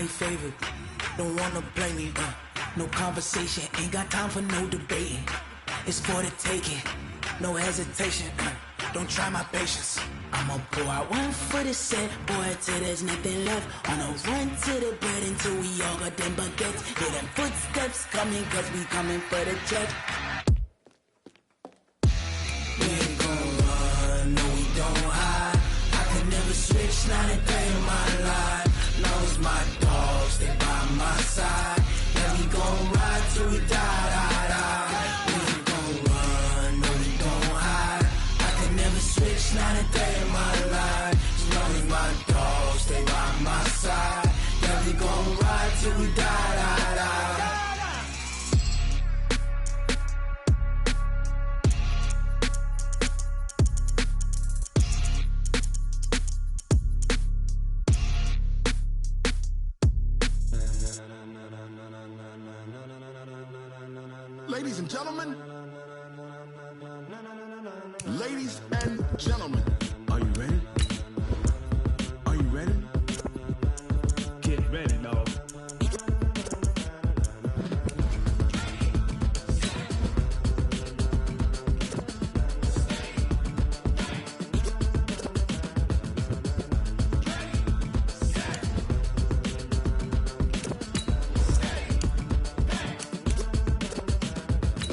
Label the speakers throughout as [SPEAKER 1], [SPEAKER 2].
[SPEAKER 1] highly favored. Don't wanna blame me, no conversation, ain't got time for no debating. It's for the taking, no hesitation, don't try my patience. I'ma pour out one for the set, boy, till there's nothing left. On a run to the bread until we all got them baguettes. Hear them footsteps coming, cause we coming for the check. We ain't gon' run, no we don't hide. I could never switch, not a day in my life. Long as my dogs stay by my side. Yeah, we gon' ride till we die, die, die. We ain't gon' run, no we don't hide. I could never switch, not a day in my life. As long as my dogs stay by my side. Yeah, we gon' ride till we die, die, die.
[SPEAKER 2] Ladies and gentlemen, ladies and gentlemen, are you ready? Are you ready?
[SPEAKER 3] Get ready, dog.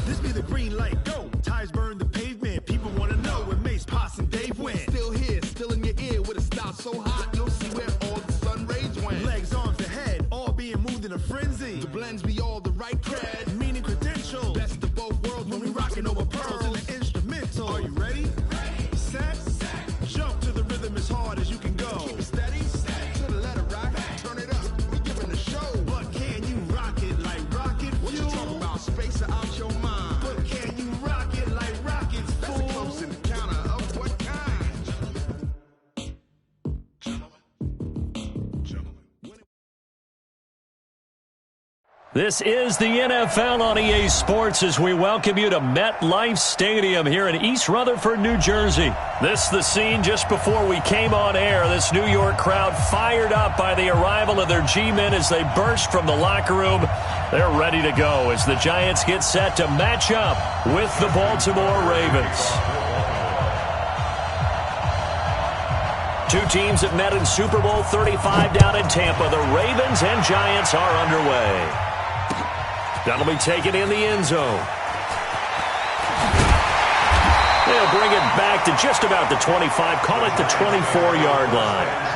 [SPEAKER 2] This be the green light, go. Tires burn the pavement. People wanna know where Mace, Poss, and Dave went. Still here, still in your ear with a style so hot, you'll see where all the sun rays went. Legs, arms, the head, all being moved in a frenzy. The blends be all the right cred, meaning credentials. Best of both worlds when we rockin' over pearls in the instrumental. Are you ready? Set, jump to the rhythm as hard as you can go. Keep it steady, to the letter right. Turn it up, we giving the show. But can you rock it like rocket fuel? What you talking about? Space or out your mind? But can you rock it like rockets, fool? That's a close encounter of what kind?
[SPEAKER 4] This is the NFL on EA Sports as we welcome you to MetLife Stadium here in East Rutherford, New Jersey. This is the scene just before we came on air. This New York crowd fired up by the arrival of their G-men as they burst from the locker room. They're ready to go as the Giants get set to match up with the Baltimore Ravens. Two teams have met in Super Bowl 35 down in Tampa. The Ravens and Giants are underway. That'll be taken in the end zone. They'll bring it back to just about the 25, call it the 24-yard line.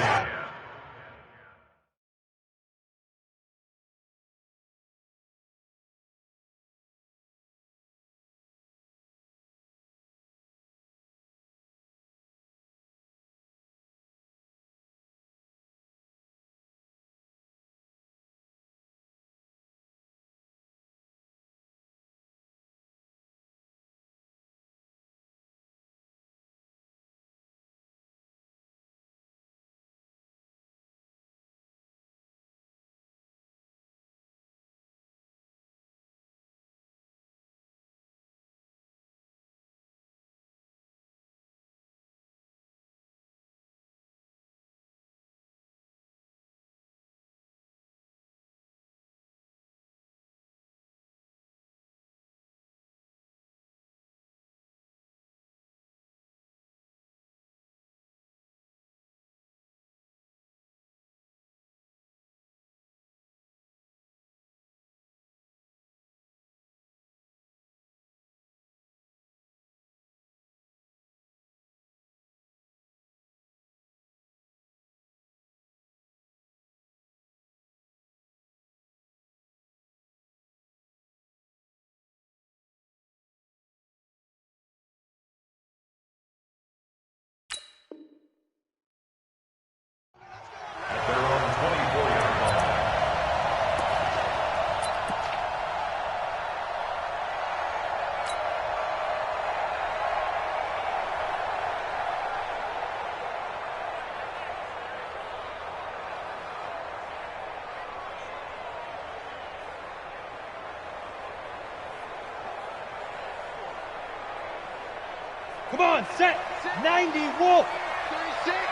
[SPEAKER 3] Come on, set. 90, Wolf.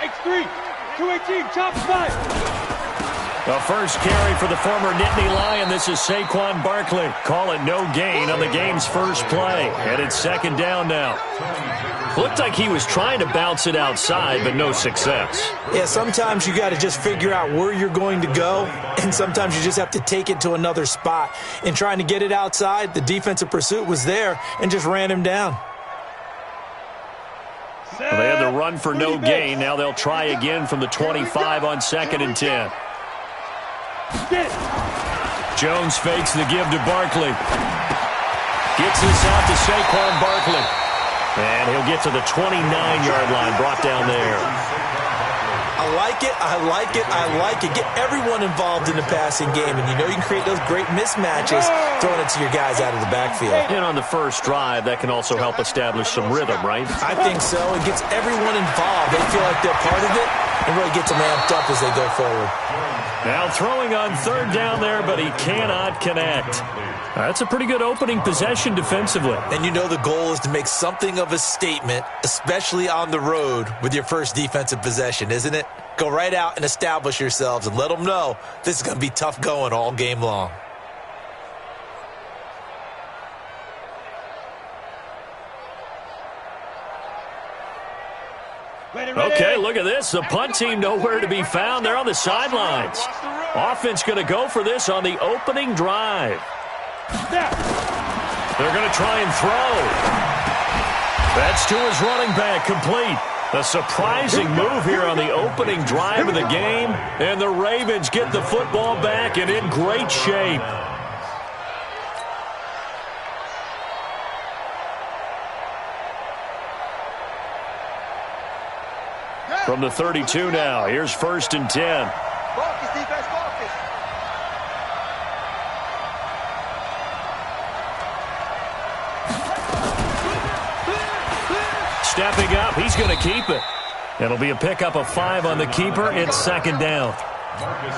[SPEAKER 3] X3. 218, chop 5.
[SPEAKER 4] The first carry for the former Nittany Lion. This is Saquon Barkley. Call it no gain on the game's first play. And it's second down now. Looked like he was trying to bounce it outside, but no success.
[SPEAKER 5] Yeah, sometimes you got to just figure out where you're going to go, and sometimes you just have to take it to another spot. In trying to get it outside, the defensive pursuit was there and just ran him down.
[SPEAKER 4] Well, they had the run for no gain. Now they'll try again from the 25 on 2nd and 10. Jones fakes the give to Barkley. Gets this out to Saquon Barkley. And he'll get to the 29-yard line, brought down there.
[SPEAKER 5] I like it, I like it, I like it. Get everyone involved in the passing game, and you know you can create those great mismatches throwing it to your guys out of the backfield.
[SPEAKER 4] And on the first drive, that can also help establish some rhythm, right?
[SPEAKER 5] I think so. It gets everyone involved. They feel like they're part of it, and really gets them amped up as they go forward.
[SPEAKER 4] Now throwing on third down there, but he cannot connect. That's a pretty good opening possession defensively.
[SPEAKER 5] And you know the goal is to make something of a statement, especially on the road with your first defensive possession, isn't it? Go right out and establish yourselves and let them know this is going to be tough going all game long.
[SPEAKER 4] Okay, look at this. The punt team nowhere to be found. They're on the sidelines. Offense going to go for this on the opening drive. They're going to try and throw. That's to his running back, complete. A surprising move here on the opening drive of the game. And the Ravens get the football back and in great shape. From the 32 now, here's 1st and 10.
[SPEAKER 6] Focus, defense, focus.
[SPEAKER 4] Stepping up, he's going to keep it. It'll be a pickup of 5 on the keeper. It's 2nd down.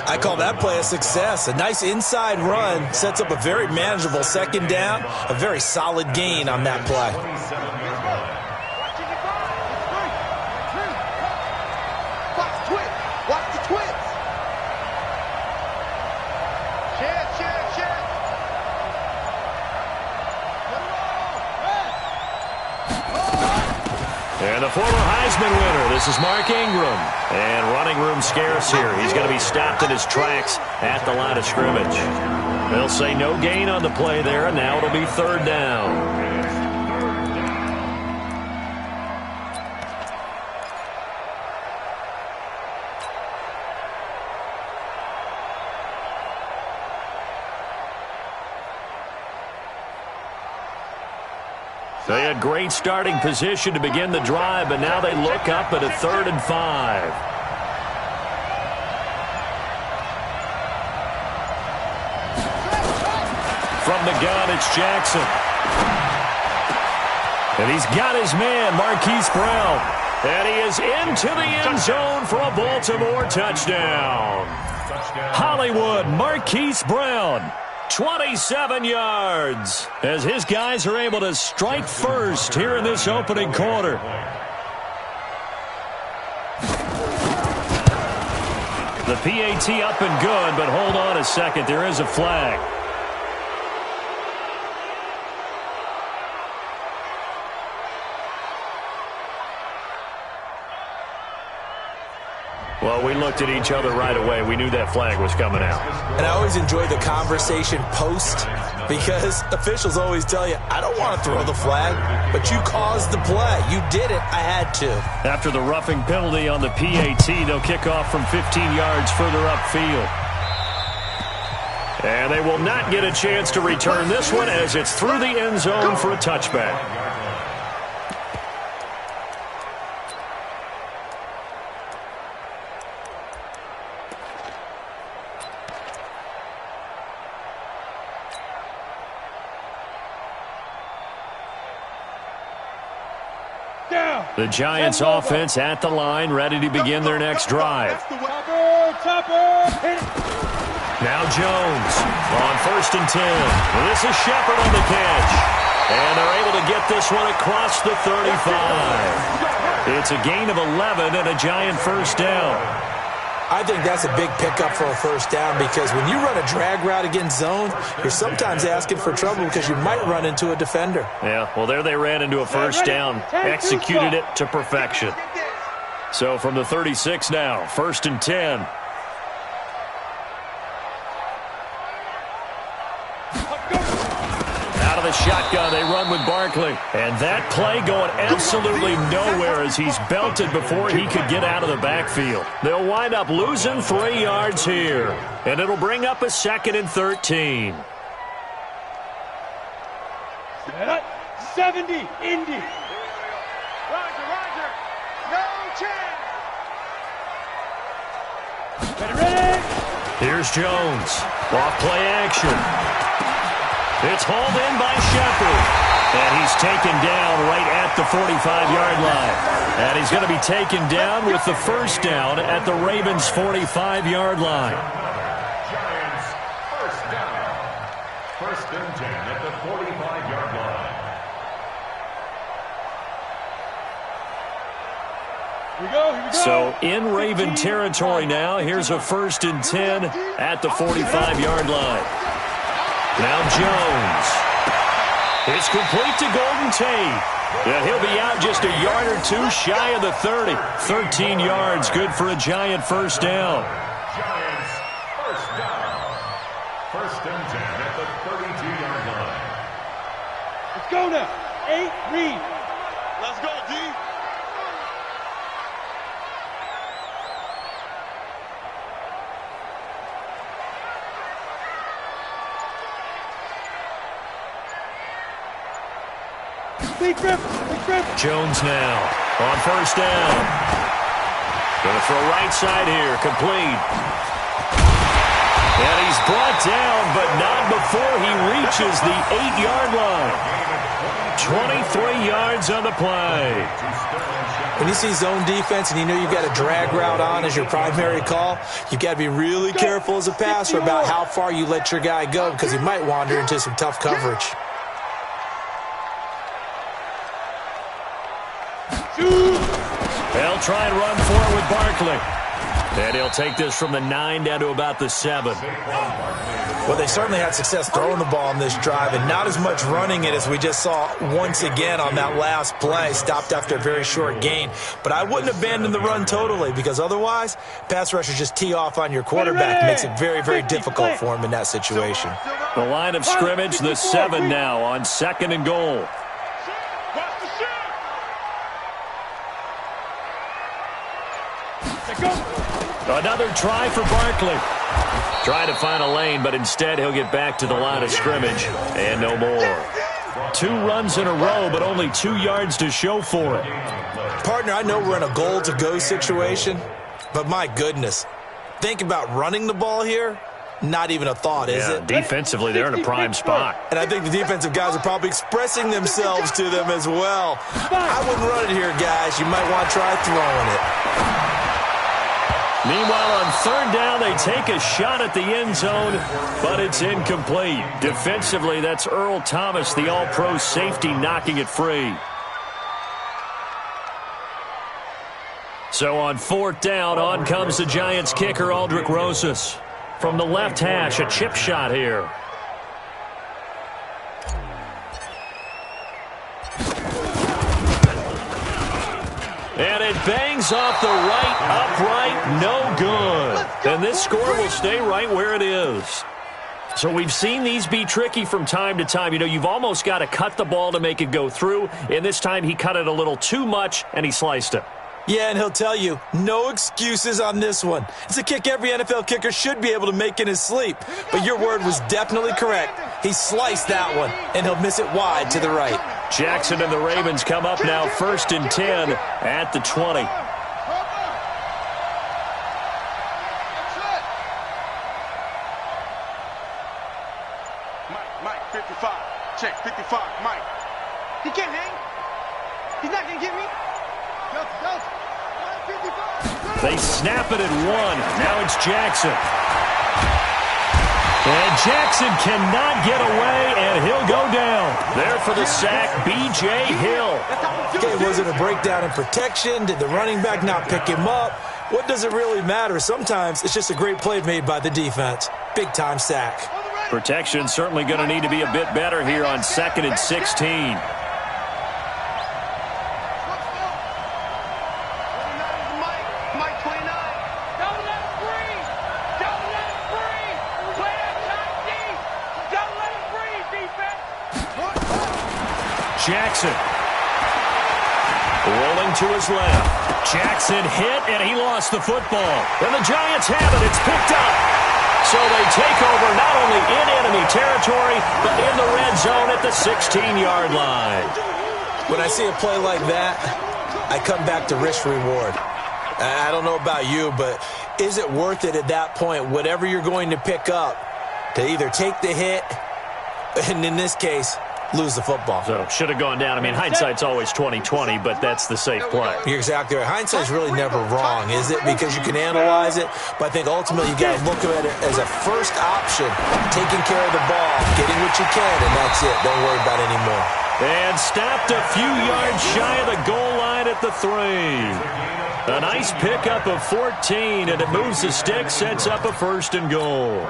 [SPEAKER 5] I call that play a success. A nice inside run sets up a very manageable 2nd down. A very solid gain on that play.
[SPEAKER 6] Watch the twins. Check.
[SPEAKER 4] And the former Heisman winner, this is Mark Ingram. And running room scarce here. He's going to be stopped in his tracks at the line of scrimmage. They'll say no gain on the play there, and now it'll be 3rd down. They had great starting position to begin the drive, but now they look up at a 3rd and 5. From the gun, it's Jackson. And he's got his man, Marquise Brown. And he is into the end zone for a Baltimore touchdown. Hollywood, Marquise Brown. 27 yards as his guys are able to strike first here in this opening quarter. The PAT up and good, but hold on a second. There is a flag. Well, we looked at each other right away. We knew that flag was coming out.
[SPEAKER 5] And I always enjoy the conversation post because officials always tell you, I don't want to throw the flag, but you caused the play. You did it. I had to.
[SPEAKER 4] After the roughing penalty on the PAT, they'll kick off from 15 yards further upfield. And they will not get a chance to return this one as it's through the end zone for a touchback. The Giants offense at the line, ready to begin their next drive. Now Jones on 1st and 10. This is Shepard on the catch. And they're able to get this one across the 35. It's a gain of 11 and a Giant 1st down.
[SPEAKER 5] I think that's a big pickup for a first down because when you run a drag route against zone, you're sometimes asking for trouble because you might run into a defender.
[SPEAKER 4] Yeah, well, there they ran into a first down, executed it to perfection. So from the 36 now, 1st and 10. Out of the shotgun, they run with Barkley. And that play going absolutely nowhere as he's belted before he could get out of the backfield. They'll wind up losing 3 yards here. And it'll bring up a 2nd and 13.
[SPEAKER 3] 70, Indy.
[SPEAKER 6] Roger. No chance.
[SPEAKER 3] Ready?
[SPEAKER 4] Here's Jones. Off play action. It's hauled in by Shepard. And he's taken down right at the 45-yard line. And he's going to be taken down with the first down at the Ravens' 45-yard line.
[SPEAKER 2] Giants, first down. 1st and 10 at the 45-yard line.
[SPEAKER 3] Here we go.
[SPEAKER 4] So in Raven territory now, here's a 1st and 10 at the 45-yard line. Now Jones. It's complete to Golden Tate. And he'll be out just a yard or two shy of the 30. 13 yards, good for a Giant first down.
[SPEAKER 2] Giants, first down. 1st and 10 at the 32-yard line.
[SPEAKER 3] Let's go now. 8, read.
[SPEAKER 6] Let's go, D.
[SPEAKER 3] Big grip.
[SPEAKER 4] Jones now on first down. Going to throw right side here, complete. And he's brought down, but not before he reaches the 8-yard line. 23 yards on the play.
[SPEAKER 5] When you see zone defense and you know you've got a drag route on as your primary call, you've got to be really careful as a passer about how far you let your guy go because he might wander into some tough coverage.
[SPEAKER 4] They'll try and run for it with Barkley. And he'll take this from the 9 down to about the 7.
[SPEAKER 5] Well, they certainly had success throwing the ball on this drive and not as much running it as we just saw once again on that last play. Stopped after a very short gain. But I wouldn't abandon the run totally because otherwise, pass rushers just tee off on your quarterback. Makes it very, very difficult for him in that situation.
[SPEAKER 4] The line of scrimmage, the 7 now on 2nd and goal. Another try for Barkley. Trying to find a lane, but instead he'll get back to the line of scrimmage. And no more. 2 runs in a row, but only 2 yards to show for it.
[SPEAKER 5] Partner, I know we're in a goal-to-go situation, but my goodness. Think about running the ball here. Not even a thought, is it?
[SPEAKER 4] Defensively, they're in a prime spot.
[SPEAKER 5] And I think the defensive guys are probably expressing themselves to them as well. I wouldn't run it here, guys. You might want to try throwing it.
[SPEAKER 4] Meanwhile, on 3rd down, they take a shot at the end zone, but it's incomplete. Defensively, that's Earl Thomas, the all-pro safety, knocking it free. So on 4th down, on comes the Giants kicker, Aldrick Rosas. From the left hash, a chip shot here. And it bangs off the right upright, no good. And this score will stay right where it is. So we've seen these be tricky from time to time. You know, you've almost got to cut the ball to make it go through. And this time he cut it a little too much, and he sliced it.
[SPEAKER 5] Yeah, and he'll tell you, no excuses on this one. It's a kick every NFL kicker should be able to make in his sleep. But your word was definitely correct. He sliced that one, and he'll miss it wide to the right.
[SPEAKER 4] Jackson and the Ravens come up now 1st and 10 at the 20.
[SPEAKER 6] Mike, 55. Check, 55, Mike. He can't hang. He's not going to get me.
[SPEAKER 4] They snap it at 1. Now it's Jackson. And Jackson cannot get away, and he'll go down. There for the sack, B.J. Hill.
[SPEAKER 5] Okay, was it a breakdown in protection? Did the running back not pick him up? what does it really matter? Sometimes it's just a great play made by the defense. Big-time sack.
[SPEAKER 4] Protection certainly going to need to be a bit better here on 2nd and 16. Jackson. Rolling to his left. Jackson hit, and he lost the football. And the Giants have it. It's picked up. So they take over not only in enemy territory, but in the red zone at the 16-yard line.
[SPEAKER 5] When I see a play like that, I come back to risk-reward. I don't know about you, but is it worth it at that point, whatever you're going to pick up, to either take the hit, and in this case, lose the football?
[SPEAKER 4] So should have gone down. I mean, hindsight's always 20/20, but that's the safe play.
[SPEAKER 5] You're exactly right. Hindsight's really never wrong, is it? Because you can analyze it, but I think ultimately you got to look at it as a first option, taking care of the ball, getting what you can, and that's it. Don't worry about it anymore.
[SPEAKER 4] And stopped a few yards shy of the goal line at the 3. A nice pickup of 14, and it moves the stick, sets up a 1st and goal.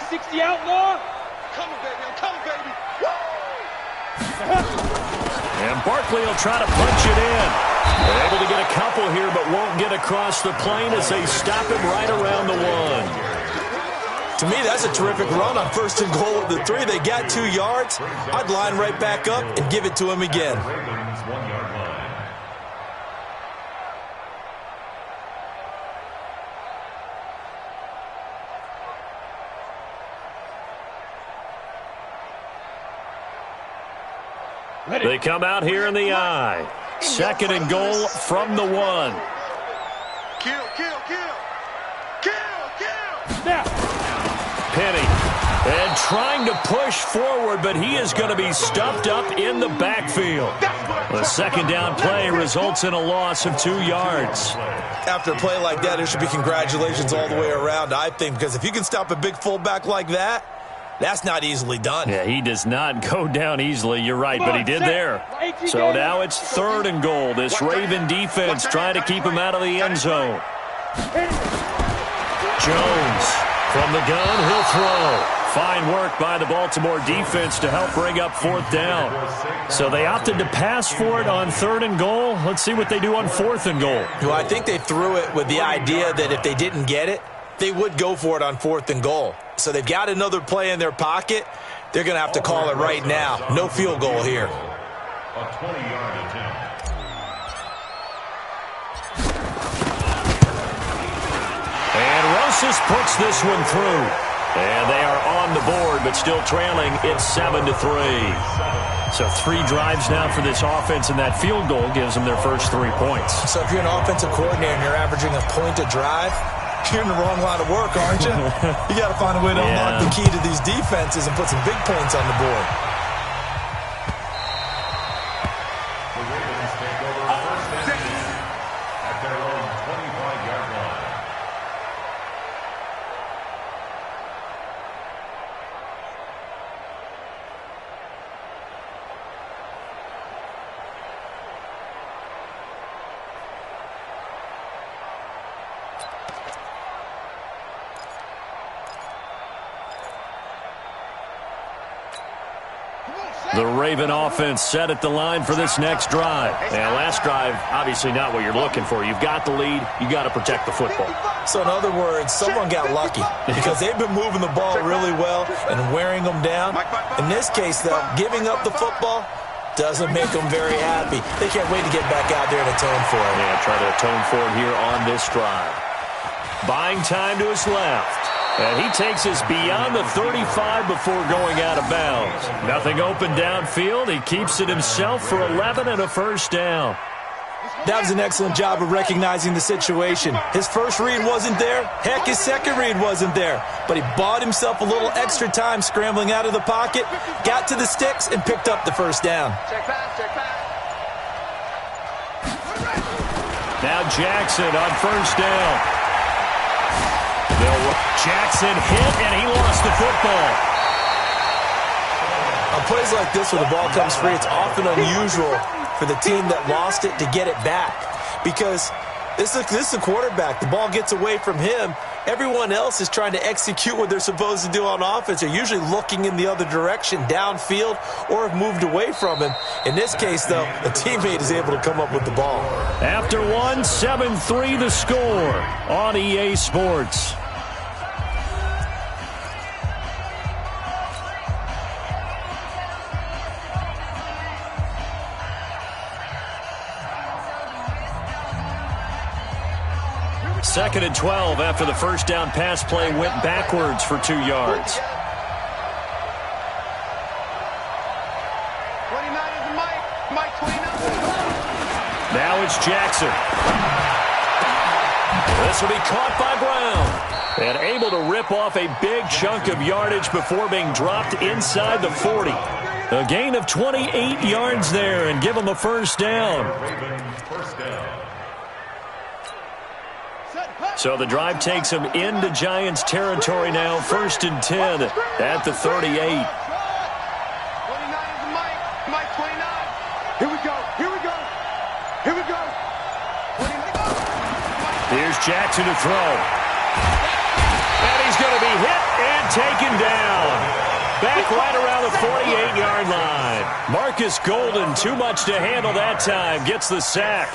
[SPEAKER 3] 60 outlaw.
[SPEAKER 6] Coming, baby. I'm coming, baby.
[SPEAKER 4] And Barkley will try to punch it in. They're able to get a couple here, but won't get across the plane as they stop him right around the 1.
[SPEAKER 5] To me, that's a terrific run on 1st and goal at the 3. They got 2 yards. I'd line right back up and give it to him again.
[SPEAKER 4] They come out here in the I. 2nd and goal from the 1.
[SPEAKER 6] Kill, kill, kill. Kill, kill.
[SPEAKER 3] Now.
[SPEAKER 4] Penny. And trying to push forward, but he is going to be stuffed up in the backfield. The 2nd down play results in a loss of 2 yards.
[SPEAKER 5] After a play like that, there should be congratulations all the way around, I think, because if you can stop a big fullback like that, that's not easily done.
[SPEAKER 4] Yeah, he does not go down easily. You're right, but he did there. So now it's 3rd and goal. This Raven defense trying to keep him out of the end zone. Jones from the gun, he'll throw. Fine work by the Baltimore defense to help bring up 4th down. So they opted to pass for it on 3rd and goal. Let's see what they do on 4th and goal.
[SPEAKER 5] Well, I think they threw it with the idea that if they didn't get it, they would go for it on 4th and goal. So they've got another play in their pocket. They're going to have to call it right now. No field goal here.
[SPEAKER 2] A 20-yard attempt.
[SPEAKER 4] And Rosas puts this one through. And they are on the board, but still trailing. It's 7-3. So 3 drives now for this offense, and that field goal gives them their first 3 points.
[SPEAKER 5] So if you're an offensive coordinator and you're averaging a point a drive, you're in the wrong line of work, aren't you? You got to find a way to unlock the key to these defenses and put some big points on the board.
[SPEAKER 2] The Ravens take over 1st and 10 at their own 25-yard line.
[SPEAKER 4] The Raven offense set at the line for this next drive. And last drive, obviously not what you're looking for. You've got the lead. You got to protect the football.
[SPEAKER 5] So in other words, someone got lucky because they've been moving the ball really well and wearing them down. In this case, though, giving up the football doesn't make them very happy. They can't wait to get back out there and atone for it.
[SPEAKER 4] Yeah, try to atone for it here on this drive. Buying time to his left. And he takes us beyond the 35 before going out of bounds. Nothing open downfield. He keeps it himself for 11 and a first down.
[SPEAKER 5] That was an excellent job of recognizing the situation. His first read wasn't there. Heck, his second read wasn't there. But he bought himself a little extra time scrambling out of the pocket, got to the sticks, and picked up the first down.
[SPEAKER 6] Check back, check back.
[SPEAKER 4] Now Jackson on first down. Jackson hit, and he lost the football.
[SPEAKER 5] On plays like this where the ball comes free, it's often unusual for the team that lost it to get it back because this is the quarterback. The ball gets away from him. Everyone else is trying to execute what they're supposed to do on offense. They're usually looking in the other direction, downfield, or have moved away from him. In this case, though, a teammate is able to come up with the ball.
[SPEAKER 4] After one, 7-3 the score on EA Sports. Second and 12 after the first down pass play went backwards for 2 yards.
[SPEAKER 6] 29 is Mike 29.
[SPEAKER 4] Now it's Jackson. This will be caught by Brown. And able to rip off a big chunk of yardage before being dropped inside the 40. A gain of 28 yards there and give him a first down. So the drive takes him into Giants territory now. First and 10 at the 38.
[SPEAKER 6] 29 is Mike 29. Here we go. Here we go.
[SPEAKER 4] Here's Jackson to throw. And he's going to be hit and taken down. Back right around the 48-yard line. Marcus Golden, too much to handle that time, gets the sack.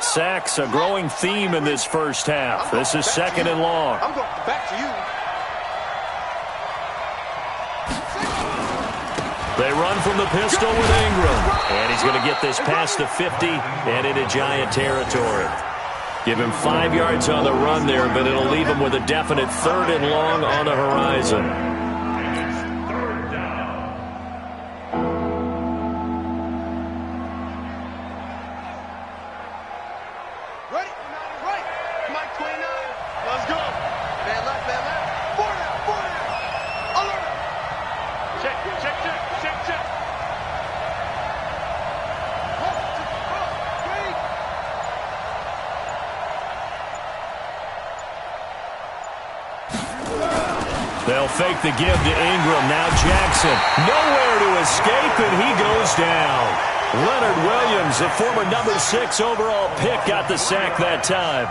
[SPEAKER 4] Sacks, a growing theme in this first half. This is second and long.
[SPEAKER 6] I'm going back to you.
[SPEAKER 4] They run from the pistol with Ingram. And he's going to get this past the 50 and into Giant territory. Give him 5 yards on the run there, but it'll leave him with a definite third and long on the horizon. They'll fake the give to Ingram. Now Jackson. Nowhere to escape, and he goes down. Leonard Williams, the former number 6 overall pick, got the sack that time.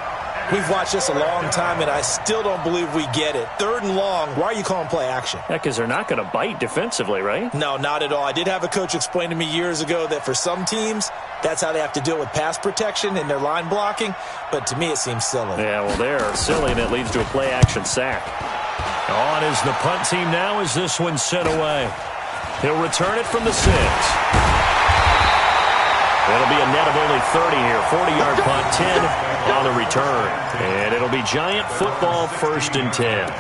[SPEAKER 5] We've watched this a long time, and I still don't believe we get it. Third and long, why are you calling play action?
[SPEAKER 4] Yeah, because they're not going to bite defensively, right?
[SPEAKER 5] No, not at all. I did have a coach explain to me years ago that for some teams, that's how they have to deal with pass protection and their line blocking, but to me it seems silly.
[SPEAKER 4] Yeah, well, they're silly, and it leads to a play action sack. On is the punt team now as this one's sent away. He'll return it from the 6. It'll be a net of only 30 here. 40-yard punt, 10 on the return. And it'll be Giant football, first and 10.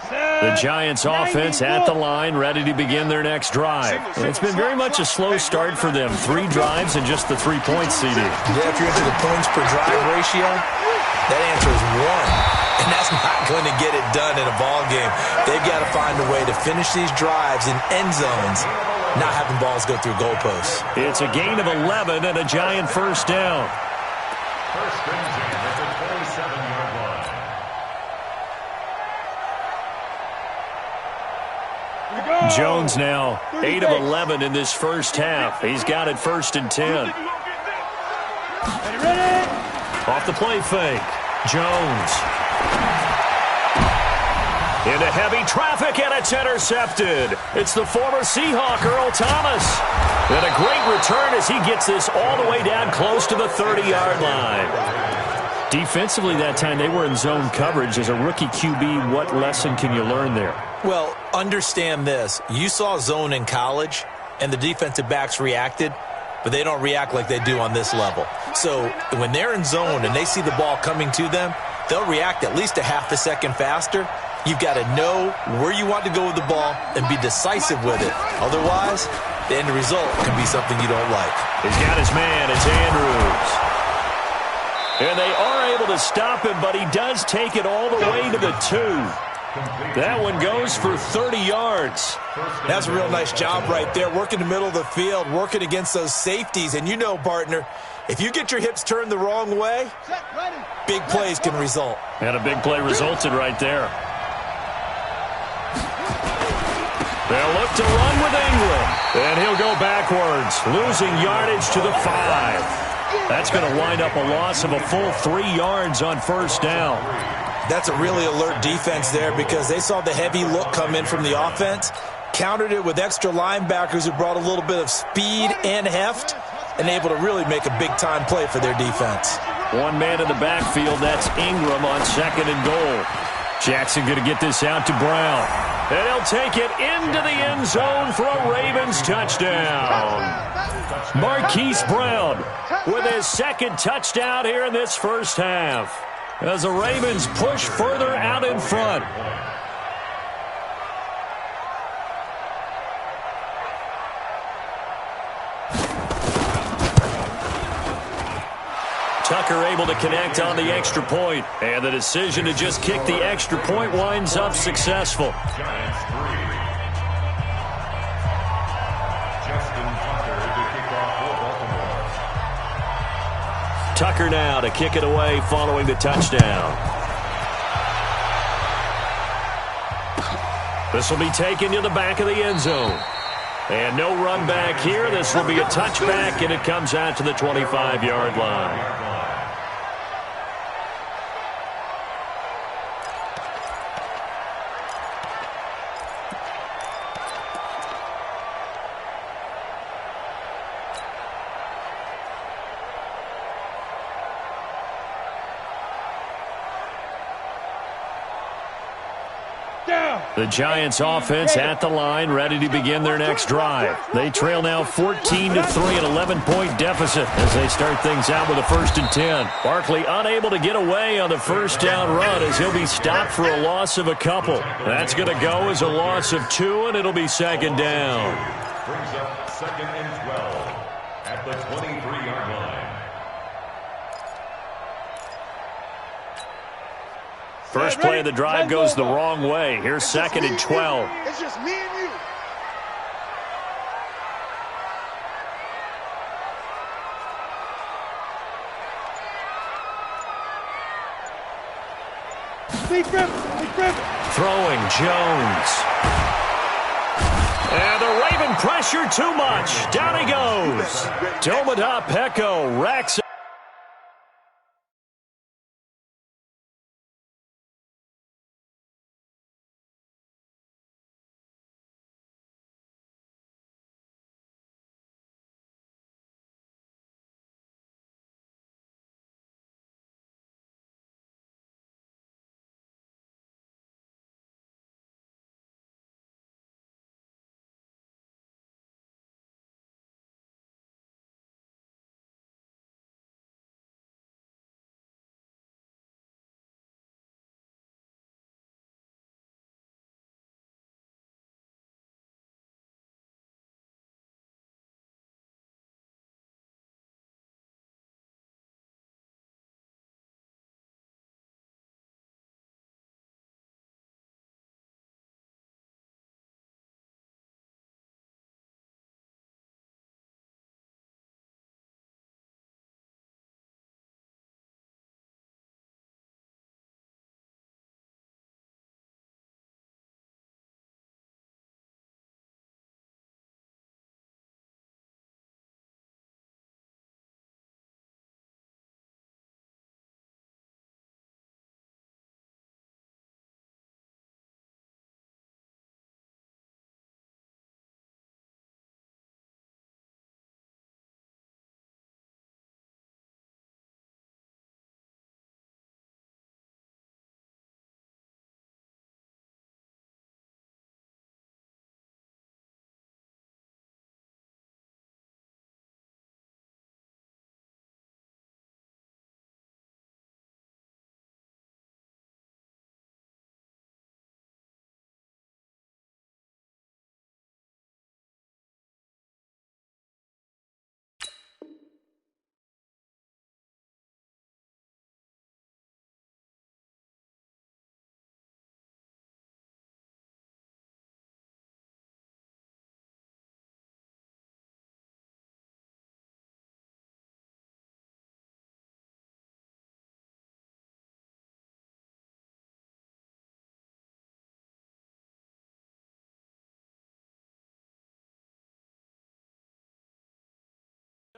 [SPEAKER 4] The Giants offense at the line, ready to begin their next drive. It's been very much a slow start for them. 3 drives and just the 3 points, CD.
[SPEAKER 5] Yeah, if you're into the points per drive ratio, that answer is 1. And that's not going to get it done in a ball game. They've got to find a way to finish these drives in end zones, not having balls go through goalposts.
[SPEAKER 4] It's a gain of 11 and a Giant first down.
[SPEAKER 7] First and 10 at the 27-yard line.
[SPEAKER 4] Jones now 8 of 11 in this first half. He's got it first and 10. Off the play fake. Jones. Into heavy traffic, and it's intercepted. It's the former Seahawk, Earl Thomas. And a great return as he gets this all the way down close to the 30-yard line. Defensively that time, they were in zone coverage. As a rookie QB, what lesson can you learn there?
[SPEAKER 5] Well, understand this. You saw zone in college, and the defensive backs reacted, but they don't react like they do on this level. So when they're in zone and they see the ball coming to them, they'll react at least a half a second faster. You've got to know where you want to go with the ball and be decisive with it. Otherwise, the end result can be something you don't like.
[SPEAKER 4] He's got his man. It's Andrews. And they are able to stop him, but he does take it all the way to the 2. That one goes for 30 yards.
[SPEAKER 5] That's a real nice job right there, working the middle of the field, working against those safeties. And you know, partner, if you get your hips turned the wrong way, big plays can result.
[SPEAKER 4] And a big play resulted right there. They'll look to run with Ingram. And he'll go backwards, losing yardage to the 5. That's going to wind up a loss of a full 3 yards on first down.
[SPEAKER 5] That's a really alert defense there because they saw the heavy look come in from the offense, countered it with extra linebackers who brought a little bit of speed and heft, and able to really make a big-time play for their defense.
[SPEAKER 4] One man in the backfield, that's Ingram on 2nd and goal. Jackson going to get this out to Brown. And he'll take it into the end zone for a Ravens touchdown. Marquise Brown with his 2nd touchdown here in this first half, as the Ravens push further out in front. Tucker able to connect on the extra point, and the decision to just kick the extra point winds up successful.
[SPEAKER 7] Giants 3. Justin Tucker to kick off for Baltimore.
[SPEAKER 4] Tucker now to kick it away following the touchdown. This will be taken to the back of the end zone. And no run back here. This will be a touchback, and it comes out to the 25-yard line. The Giants offense at the line, ready to begin their next drive. They trail now 14-3, an 11-point deficit as they start things out with a 1st and 10. Barkley unable to get away on the first down run as he'll be stopped for a loss of a couple. That's going to go as a loss of 2, and it'll be 2nd down.
[SPEAKER 7] Brings up 2nd and 12 at the 23-yard line.
[SPEAKER 4] First play of the drive goes the wrong way. Here's 2nd and 12.
[SPEAKER 6] It's just me and you.
[SPEAKER 4] Throwing Jones. And the Raven pressure too much. Down he goes. Domada Peko racks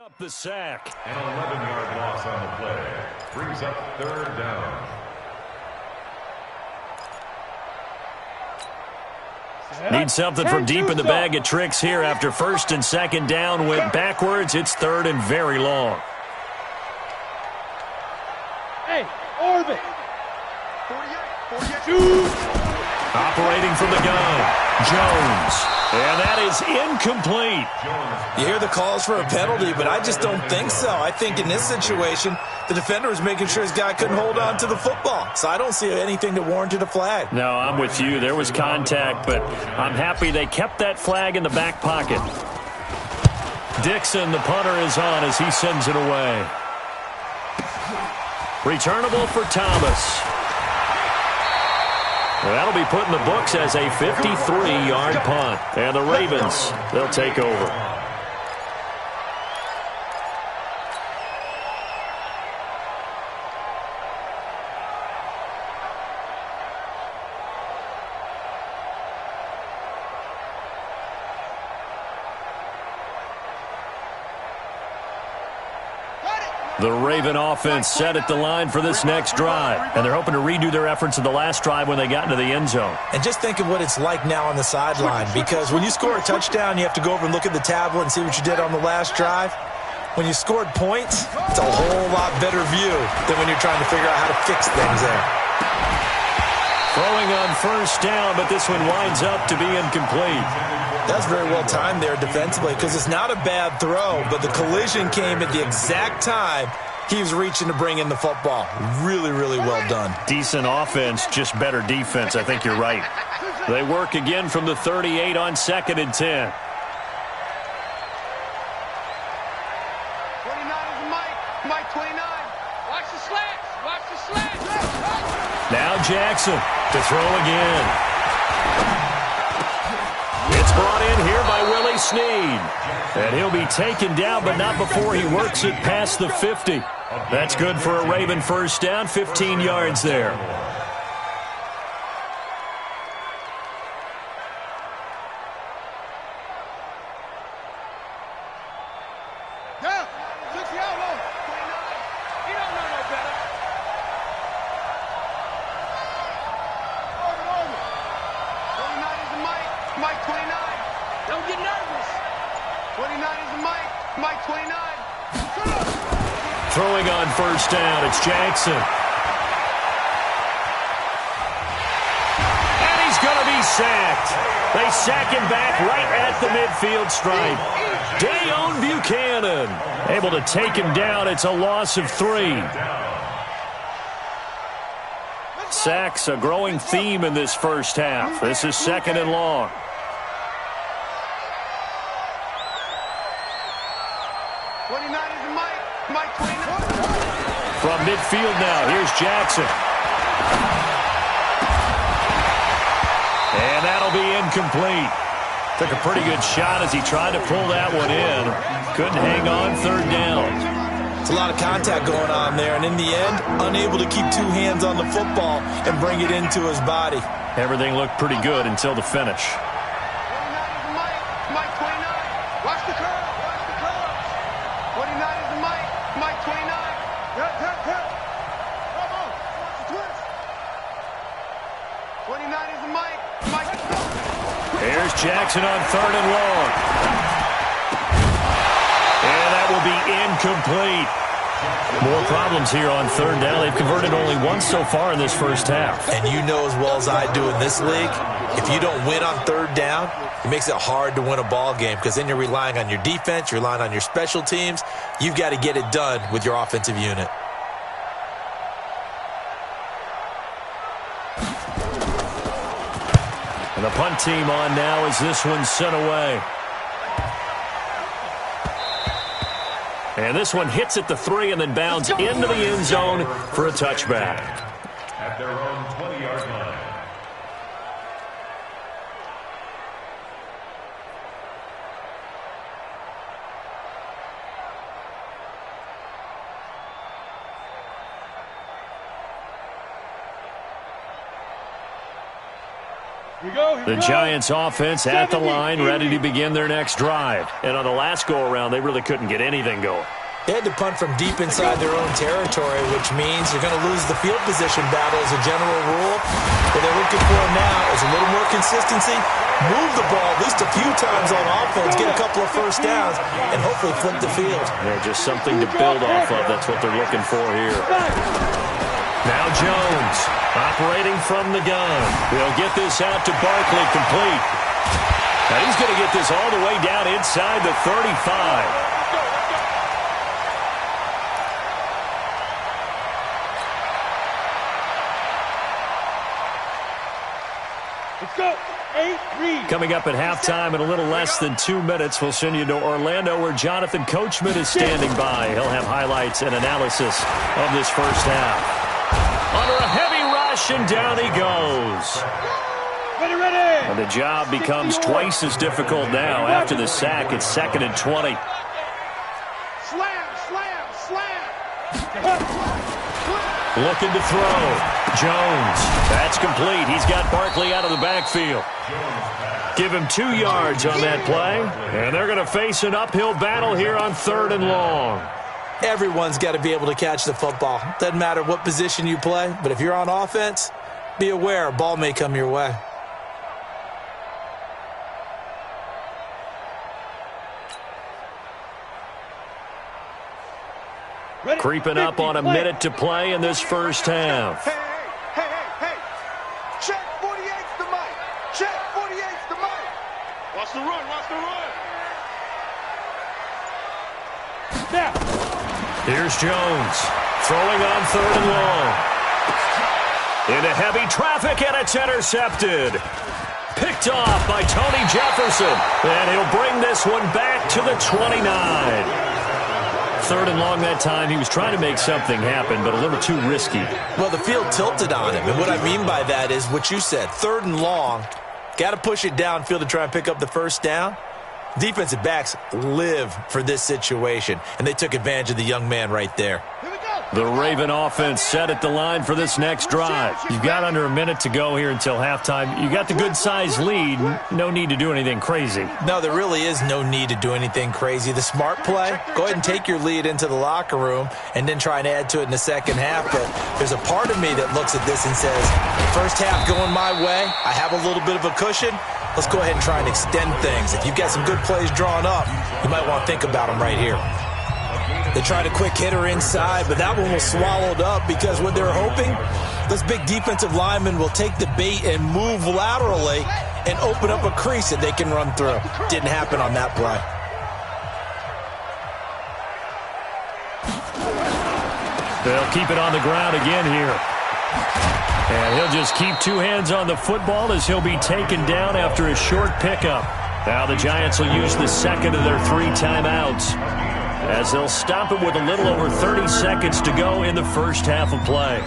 [SPEAKER 4] Up the sack.
[SPEAKER 7] An 11-yard loss on the play. Brings up third down.
[SPEAKER 4] Need something from deep in the bag of tricks here after first and second down went backwards. It's third and very long.
[SPEAKER 3] Hey, orbit.
[SPEAKER 6] 48.
[SPEAKER 3] Shoot.
[SPEAKER 4] Operating from the gun, Jones. And that is incomplete.
[SPEAKER 5] You hear the calls for a penalty, but I just don't think so. I think in this situation, the defender was making sure his guy couldn't hold on to the football. So I don't see anything that warranted a flag.
[SPEAKER 4] No, I'm with you. There was contact, but I'm happy they kept that flag in the back pocket. Dixon, the punter, is on as he sends it away. Returnable for Thomas. That'll be put in the books as a 53-yard punt. And the Ravens, they'll take over. The Raven offense set at the line for this next drive, and they're hoping to redo their efforts in the last drive when they got into the end zone.
[SPEAKER 5] And just think of what it's like now on the sideline, because when you score a touchdown, you have to go over and look at the tablet and see what you did on the last drive. When you scored points, it's a whole lot better view than when you're trying to figure out how to fix things there.
[SPEAKER 4] Throwing on first down, but this one winds up to be incomplete.
[SPEAKER 5] That's very well timed there defensively, because it's not a bad throw, but the collision came at the exact time he was reaching to bring in the football. Really, really well done.
[SPEAKER 4] Decent offense, just better defense. I think you're right. They work again from the 38 on 2nd and 10.
[SPEAKER 6] 29 is Mike. Mike 29. Watch the slants. Watch the slants.
[SPEAKER 4] Now Jackson to throw again. It's brought in here by Willie Snead. And he'll be taken down, but not before he works it past the 50. That's good for a Raven first down, 15 yards there. Throwing on first down, it's Jackson. And he's going to be sacked. They sack him back right at the midfield stripe. Dayon Buchanan able to take him down. It's a loss of 3. Sacks, a growing theme in this first half. This is 2nd and long. From midfield now, here's Jackson. And that'll be incomplete. Took a pretty good shot as he tried to pull that one in. Couldn't hang on, 3rd down.
[SPEAKER 5] It's a lot of contact going on there, and in the end, unable to keep 2 hands on the football and bring it into his body.
[SPEAKER 4] Everything looked pretty good until the finish. Here's Jackson on 3rd and long. And that will be incomplete. More problems here on 3rd down. They've converted only once so far in this first half.
[SPEAKER 5] And you know as well as I do in this league, if you don't win on 3rd down, it makes it hard to win a ball game, because then you're relying on your defense, you're relying on your special teams. You've got to get it done with your offensive unit.
[SPEAKER 4] And the punt team on now as this one's sent away. And this one hits at the 3 and then bounds into the end zone for a touchback.
[SPEAKER 7] At their own 20-yard line.
[SPEAKER 4] The Giants offense at the line, ready to begin their next drive. And on the last go-around, they really couldn't get anything going.
[SPEAKER 5] They had to punt from deep inside their own territory, which means you're going to lose the field position battle as a general rule. What they're looking for now is a little more consistency, move the ball at least a few times on offense, get a couple of first downs, and hopefully flip the field.
[SPEAKER 4] Yeah, just something to build off of. That's what they're looking for here. Now Jones, operating from the gun. He'll get this out to Barkley, complete. Now he's going to get this all the way down inside the 35.
[SPEAKER 3] Let's go. 8 reads.
[SPEAKER 4] Coming up at halftime in a little less than 2 minutes, we'll send you to Orlando where Jonathan Coachman is standing by. He'll have highlights and analysis of this first half. Under a heavy rush, and down he goes.
[SPEAKER 3] Ready.
[SPEAKER 4] And the job becomes twice as difficult now after the sack. It's 2nd and 20.
[SPEAKER 6] Slam.
[SPEAKER 4] Looking to throw. Jones. That's complete. He's got Barkley out of the backfield. Give him 2 yards on that play. And they're going to face an uphill battle here on 3rd and long.
[SPEAKER 5] Everyone's got to be able to catch the football. Doesn't matter what position you play, but if you're on offense, be aware a ball may come your way.
[SPEAKER 3] Ready.
[SPEAKER 4] Creeping up on a minute to play in this first half.
[SPEAKER 6] Hey. Check 48's the mic. Check 48's the mic. Watch the run.
[SPEAKER 3] Now.
[SPEAKER 4] Here's Jones, throwing on 3rd and long. Into heavy traffic, and it's intercepted. Picked off by Tony Jefferson, and he'll bring this one back to the 29. 3rd and long that time. He was trying to make something happen, but a little too risky.
[SPEAKER 5] Well, the field tilted on him, and what I mean by that is what you said, 3rd and long. Got to push it downfield to try and pick up the first down. Defensive backs live for this situation, and they took advantage of the young man right there.
[SPEAKER 4] The Raven offense set at the line for this next drive. You've got under a minute to go here until halftime. You got the good-sized lead. No need to do anything crazy.
[SPEAKER 5] No, there really is no need to do anything crazy. The smart play, go ahead and take your lead into the locker room and then try and add to it in the second half. But there's a part of me that looks at this and says, first half going my way, I have a little bit of a cushion. Let's go ahead and try and extend things. If you've got some good plays drawn up, you might want to think about them right here. They tried a quick hitter inside, but that one was swallowed up because what they're hoping, this big defensive lineman will take the bait and move laterally and open up a crease that they can run through. Didn't happen on that play.
[SPEAKER 4] They'll keep it on the ground again here. And he'll just keep 2 hands on the football as he'll be taken down after a short pickup. Now the Giants will use the second of their 3 timeouts as they'll stop it with a little over 30 seconds to go in the first half of play.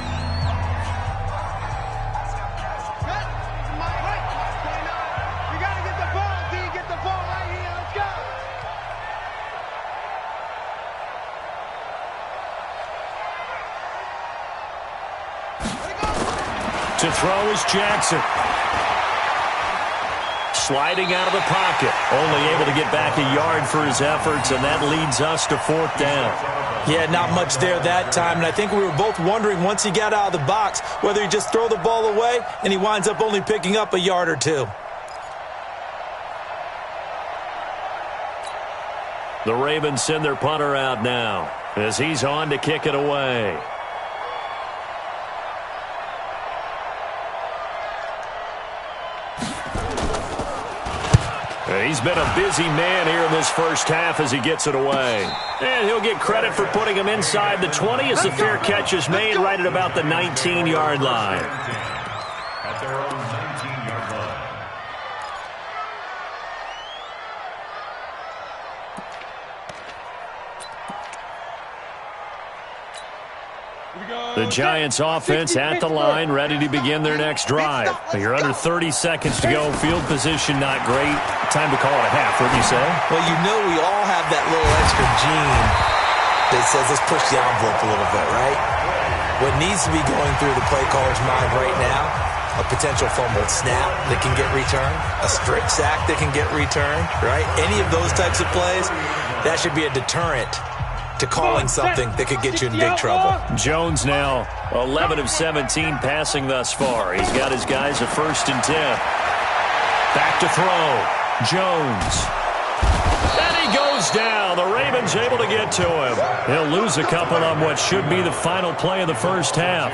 [SPEAKER 6] You got to get the ball, D. Get the ball right here. Let's go.
[SPEAKER 4] To throw is Jackson. Sliding out of the pocket. Only able to get back a yard for his efforts, and that leads us to 4th down.
[SPEAKER 5] Yeah, not much there that time, and I think we were both wondering once he got out of the box whether he just throw the ball away, and he winds up only picking up a yard or 2.
[SPEAKER 4] The Ravens send their punter out now as he's on to kick it away. He's been a busy man here in this first half as he gets it away. And he'll get credit for putting him inside the 20 as the fair catch is made right at about the 19-yard line.
[SPEAKER 7] At their own 19-yard line.
[SPEAKER 4] The Giants offense at the line, ready to begin their next drive. You're under 30 seconds to go. Field position not great. Time to call it a half, wouldn't you say?
[SPEAKER 5] Well, you know we all have that little extra gene that says let's push the envelope a little bit, right? What needs to be going through the play caller's mind right now a potential fumbled snap that can get returned, a strip sack that can get returned, right? Any of those types of plays, that should be a deterrent to calling something that could get you in big trouble.
[SPEAKER 4] Jones now 11 of 17 passing thus far. He's got his guys a 1st and 10. Back to throw. Jones. And he goes down. The Ravens able to get to him. He'll lose a couple on what should be the final play of the first half.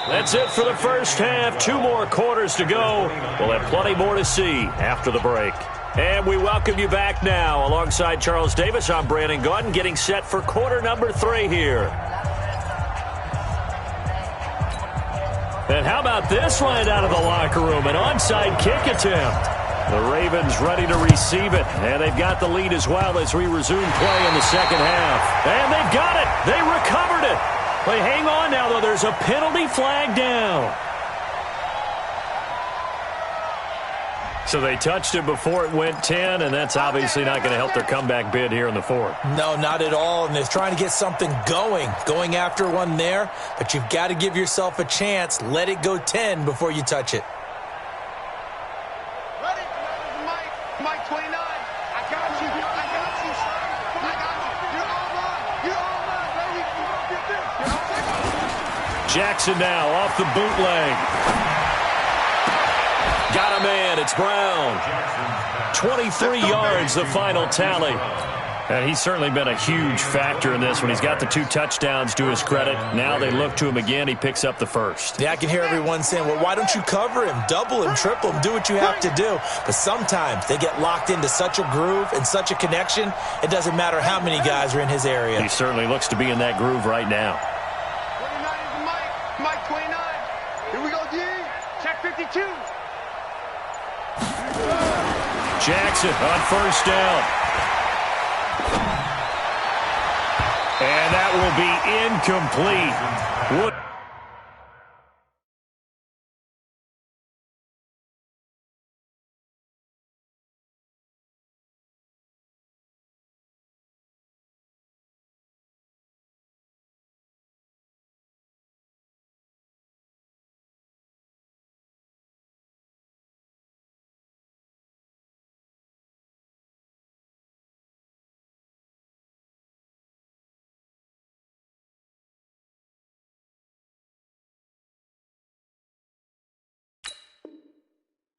[SPEAKER 4] That's it for the first half. 2 more quarters to go. We'll have plenty more to see after the break. And we welcome you back now. Alongside Charles Davis, I'm Brandon Gaudin, getting set for quarter number 3 here. And how about this right out of the locker room? An onside kick attempt. The Ravens ready to receive it. And they've got the lead as well as we resume play in the second half. And they've got it. They recovered it. But hang on now, though. There's a penalty flag down. So they touched it before it went 10, and that's obviously not going to help their comeback bid here in the 4th.
[SPEAKER 5] No, not at all, and they're trying to get something going after one there, but you've got to give yourself a chance. Let it go 10 before you touch it.
[SPEAKER 6] Ready? Mike 29. I got you, son. I got you. You're all mine. Ready? Get this.
[SPEAKER 4] Jackson now off the bootleg. Got a man. It's Brown. 23 yards, the final tally. And he's certainly been a huge factor in this when he's got the 2 touchdowns to his credit. Now they look to him again. He picks up the 1st.
[SPEAKER 5] Yeah, I can hear everyone saying, well, why don't you cover him, double him, triple him, do what you have to do. But sometimes they get locked into such a groove and such a connection, it doesn't matter how many guys are in his area.
[SPEAKER 4] He certainly looks to be in that groove right now.
[SPEAKER 6] 29 is Mike 29. Here we go, D. Check 52.
[SPEAKER 4] Jackson on 1st down. And that will be incomplete. Would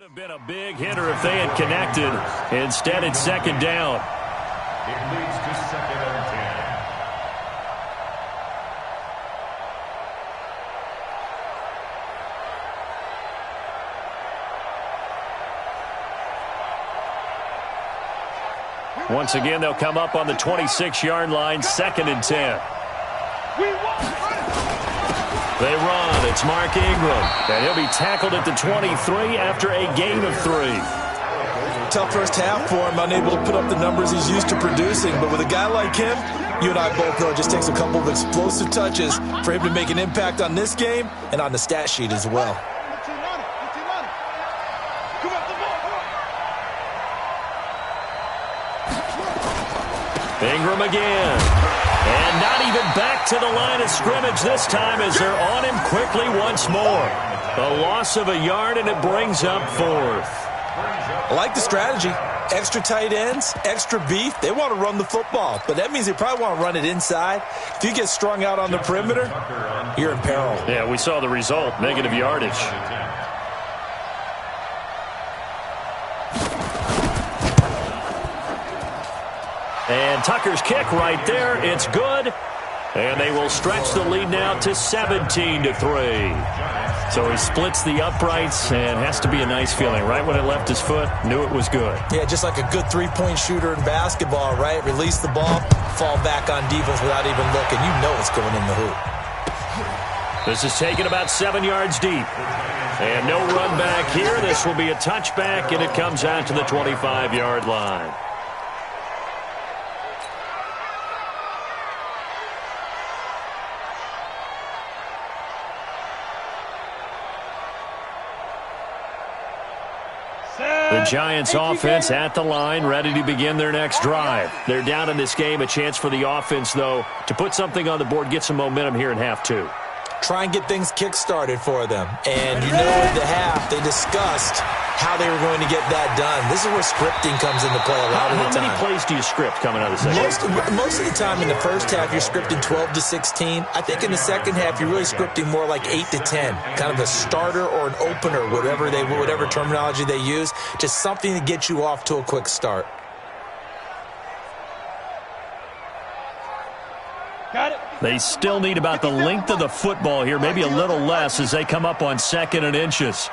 [SPEAKER 4] have been a big hitter if they had connected. Instead, it's 2nd down.
[SPEAKER 7] It leads to 2nd and
[SPEAKER 4] 10. Once again, they'll come up on the 26-yard line, 2nd and 10. They run. It's Mark Ingram. And he'll be tackled at the 23 after a gain of 3.
[SPEAKER 5] Tough first half for him, unable to put up the numbers he's used to producing. But with a guy like him, you and I both know it just takes a couple of explosive touches for him to make an impact on this game and on the stat sheet as well.
[SPEAKER 4] Ingram again. And not even back to the line of scrimmage this time as they're on him quickly once more. A loss of a yard, and it brings up 4th.
[SPEAKER 5] I like the strategy. Extra tight ends, extra beef. They want to run the football, but that means they probably want to run it inside. If you get strung out on the perimeter, you're in peril.
[SPEAKER 4] Yeah, we saw the result, negative yardage. And Tucker's kick right there. It's good. And they will stretch the lead now to 17-3. So he splits the uprights, and has to be a nice feeling. Right when it left his foot, knew it was good.
[SPEAKER 5] Yeah, just like a good 3-point shooter in basketball, right? Release the ball, fall back on defense without even looking. You know it's going in the hoop.
[SPEAKER 4] This is taken about 7 yards deep. And no run back here. This will be a touchback, and it comes out to the 25-yard line. The Giants offense at the line, ready to begin their next drive. They're down in this game. A chance for the offense, though, to put something on the board, get some momentum here in half 2.
[SPEAKER 5] try and get things kick-started for them. And you know in the half, they discussed how they were going to get that done. This is where scripting comes into play a lot of the time.
[SPEAKER 4] How many plays do you script coming out of the second?
[SPEAKER 5] Most of the time in the first half, you're scripting 12 to 16. I think in the second half, you're really scripting more like 8 to 10. Kind of a starter or an opener, whatever terminology they use. Just something to get you off to a quick start.
[SPEAKER 3] Got it.
[SPEAKER 4] They still need about the length of the football here, maybe a little less as they come up on 2nd and inches.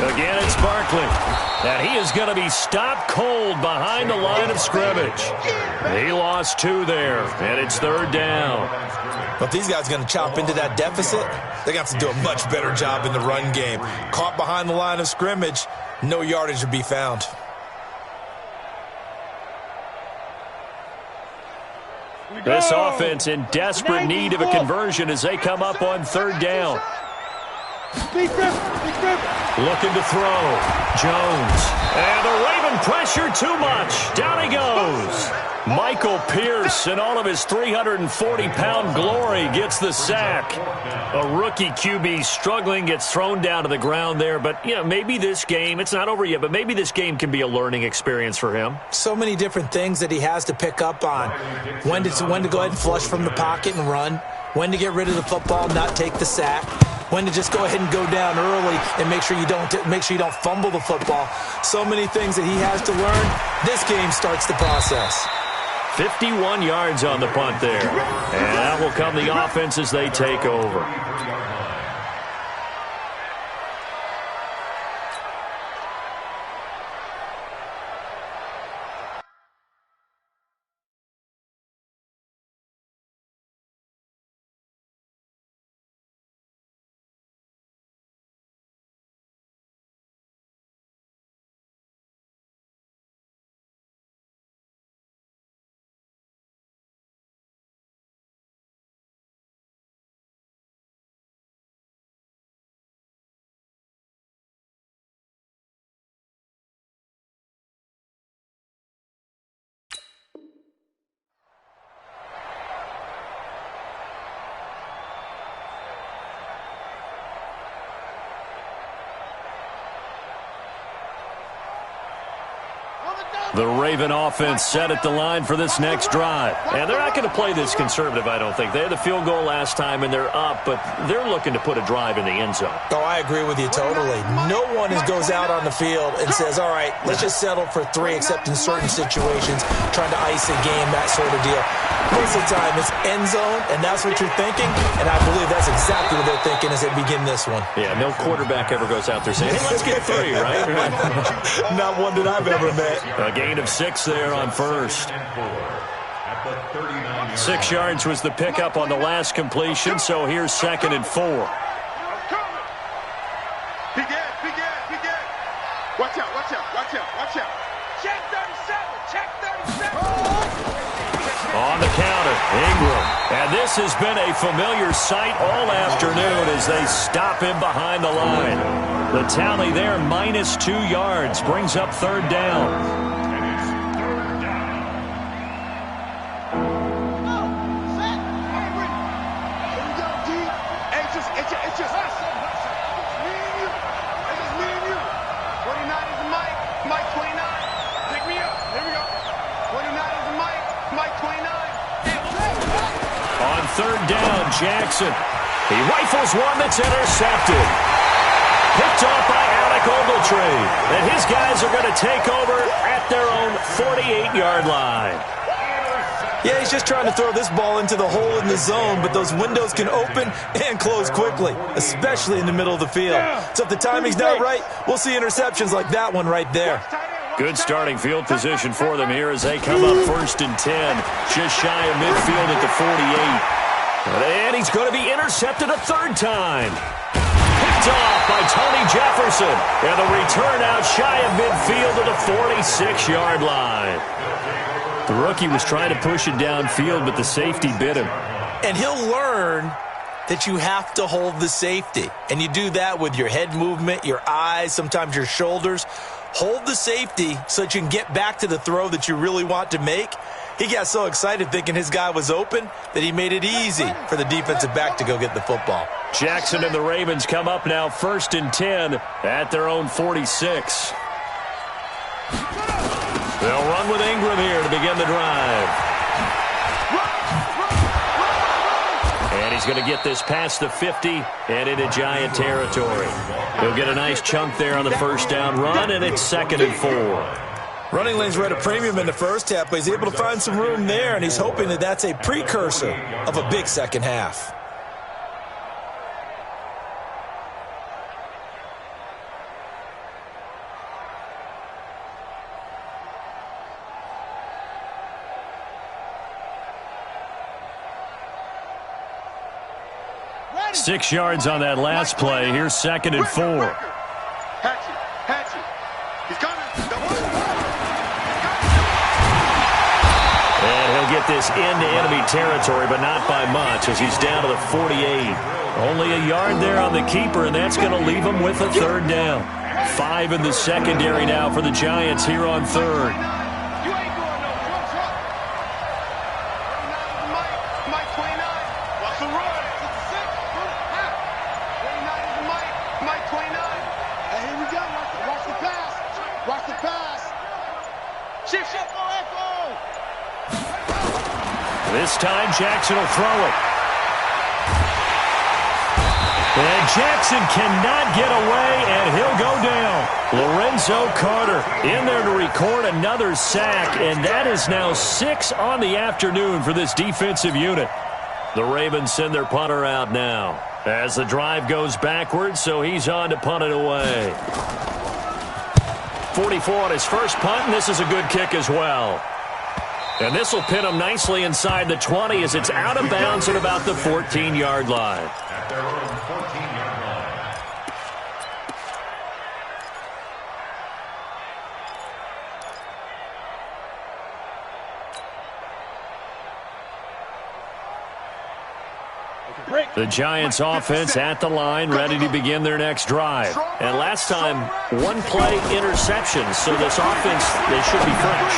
[SPEAKER 4] Again, it's Barkley. And he is going to be stopped cold behind the line of scrimmage. He lost 2 there, and it's 3rd down.
[SPEAKER 5] But these guys are going to chop into that deficit. They're going to have to do a much better job in the run game. Caught behind the line of scrimmage, no yardage to be found.
[SPEAKER 4] This offense in desperate need of a conversion as they come up on 3rd down. Looking to throw. Jones. And the Raven pressure too much. Down he goes. Michael Pierce, in all of his 340-pound glory, gets the sack. A rookie QB struggling, gets thrown down to the ground there. But, you know, maybe this game, it's not over yet, but maybe this game can be a learning experience for him.
[SPEAKER 5] So many different things that he has to pick up on. When to go ahead and flush from the pocket and run. When to get rid of the football, not take the sack. When to just go ahead and go down early and make sure you don't fumble the football. So many things that he has to learn. This game starts the process.
[SPEAKER 4] 51 yards on the punt there. And that will come the offense as they take over. The Raven offense set at the line for this next drive. And they're not going to play this conservative, I don't think. They had the field goal last time, and they're up, but they're looking to put a drive in the end zone.
[SPEAKER 5] Oh, I agree with you totally. No one goes out on the field and says, all right, let's just settle for 3, except in certain situations, trying to ice a game, that sort of deal. Most of the time, it's end zone, and that's what you're thinking, and I believe that's exactly what they're thinking as they begin this one.
[SPEAKER 4] Yeah, no quarterback ever goes out there saying, hey, let's get 3, right?
[SPEAKER 5] Not one that I've ever met.
[SPEAKER 4] A gain of 6 there on first. 6 yards was the pickup on the last completion, so here's 2nd and 4.
[SPEAKER 6] Be good. Watch out. Check 37.
[SPEAKER 4] On the counter, Ingram. And this has been a familiar sight all afternoon as they stop him behind the line. The tally there, minus 2 yards, brings up 3rd down. Third down, Jackson. He rifles one that's intercepted. Picked off by Alec Ogletree. And his guys are going to take over at their own 48-yard line.
[SPEAKER 5] Yeah, he's just trying to throw this ball into the hole in the zone, but those windows can open and close quickly, especially in the middle of the field. So if the timing's not right, we'll see interceptions like that one right there.
[SPEAKER 4] Good starting field position for them here as they come up 1st and 10, just shy of midfield at the 48. And he's going to be intercepted a 3rd time. Picked off by Tony Jefferson. And the return out shy of midfield to the 46-yard line. The rookie was trying to push it downfield, but the safety bit him.
[SPEAKER 5] And he'll learn that you have to hold the safety. And you do that with your head movement, your eyes, sometimes your shoulders. hold the safety so that you can get back to the throw that you really want to make. He got so excited thinking his guy was open that he made it easy for the defensive back to go get the football.
[SPEAKER 4] Jackson and the Ravens come up now 1st and 10 at their own 46. They'll run with Ingram here to begin the drive. And he's going to get this past the 50 and into Giant territory. He'll get a nice chunk there on the first down run, and it's 2nd and 4.
[SPEAKER 5] Running lanes were at a premium in the first half, but he's able to find some room there, and he's hoping that that's a precursor of a big second half.
[SPEAKER 4] Ready. 6 yards on that last play. Here's 2nd and 4.
[SPEAKER 6] Hatchet. He's coming.
[SPEAKER 4] And he'll get this into enemy territory, but not by much, as he's down to the 48. Only a yard there on the keeper, and that's going to leave him with a 3rd down. 5 in the secondary now for the Giants here on 3rd.
[SPEAKER 6] You ain't going no trouble. Mike 29. What's the run? 29 is Mike 29. Hey, here we go. Watch the pass. Watch the pass. Shift.
[SPEAKER 4] This time, Jackson will throw it. And Jackson cannot get away, and he'll go down. Lorenzo Carter in there to record another sack, and that is now 6 on the afternoon for this defensive unit. The Ravens send their punter out now as the drive goes backwards, so he's on to punt it away. 44 on his first punt, and this is a good kick as well. And this will pin him nicely inside the 20 as it's out of bounds at about the 14-yard line.
[SPEAKER 7] At their own 14-yard line.
[SPEAKER 4] The Giants offense at the line, ready to begin their next drive. And last time, 1-play interception, so this offense, they should be fresh.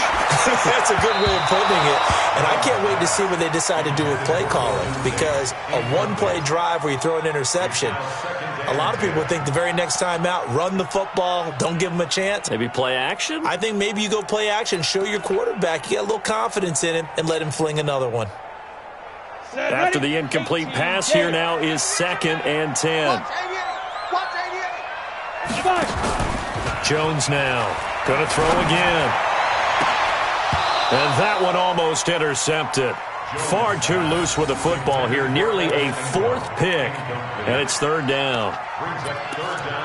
[SPEAKER 5] That's a good way of putting it. And I can't wait to see what they decide to do with play calling, because a 1-play drive where you throw an interception, a lot of people think the very next time out, run the football, don't give them a chance.
[SPEAKER 4] Maybe play action?
[SPEAKER 5] I think maybe you go play action, show your quarterback, you got a little confidence in him, and let him fling another one.
[SPEAKER 4] After the incomplete pass, here now is 2nd and 10. Jones now going to throw again. And that one almost intercepted. Far too loose with the football here. Nearly a 4th pick. And it's 3rd down.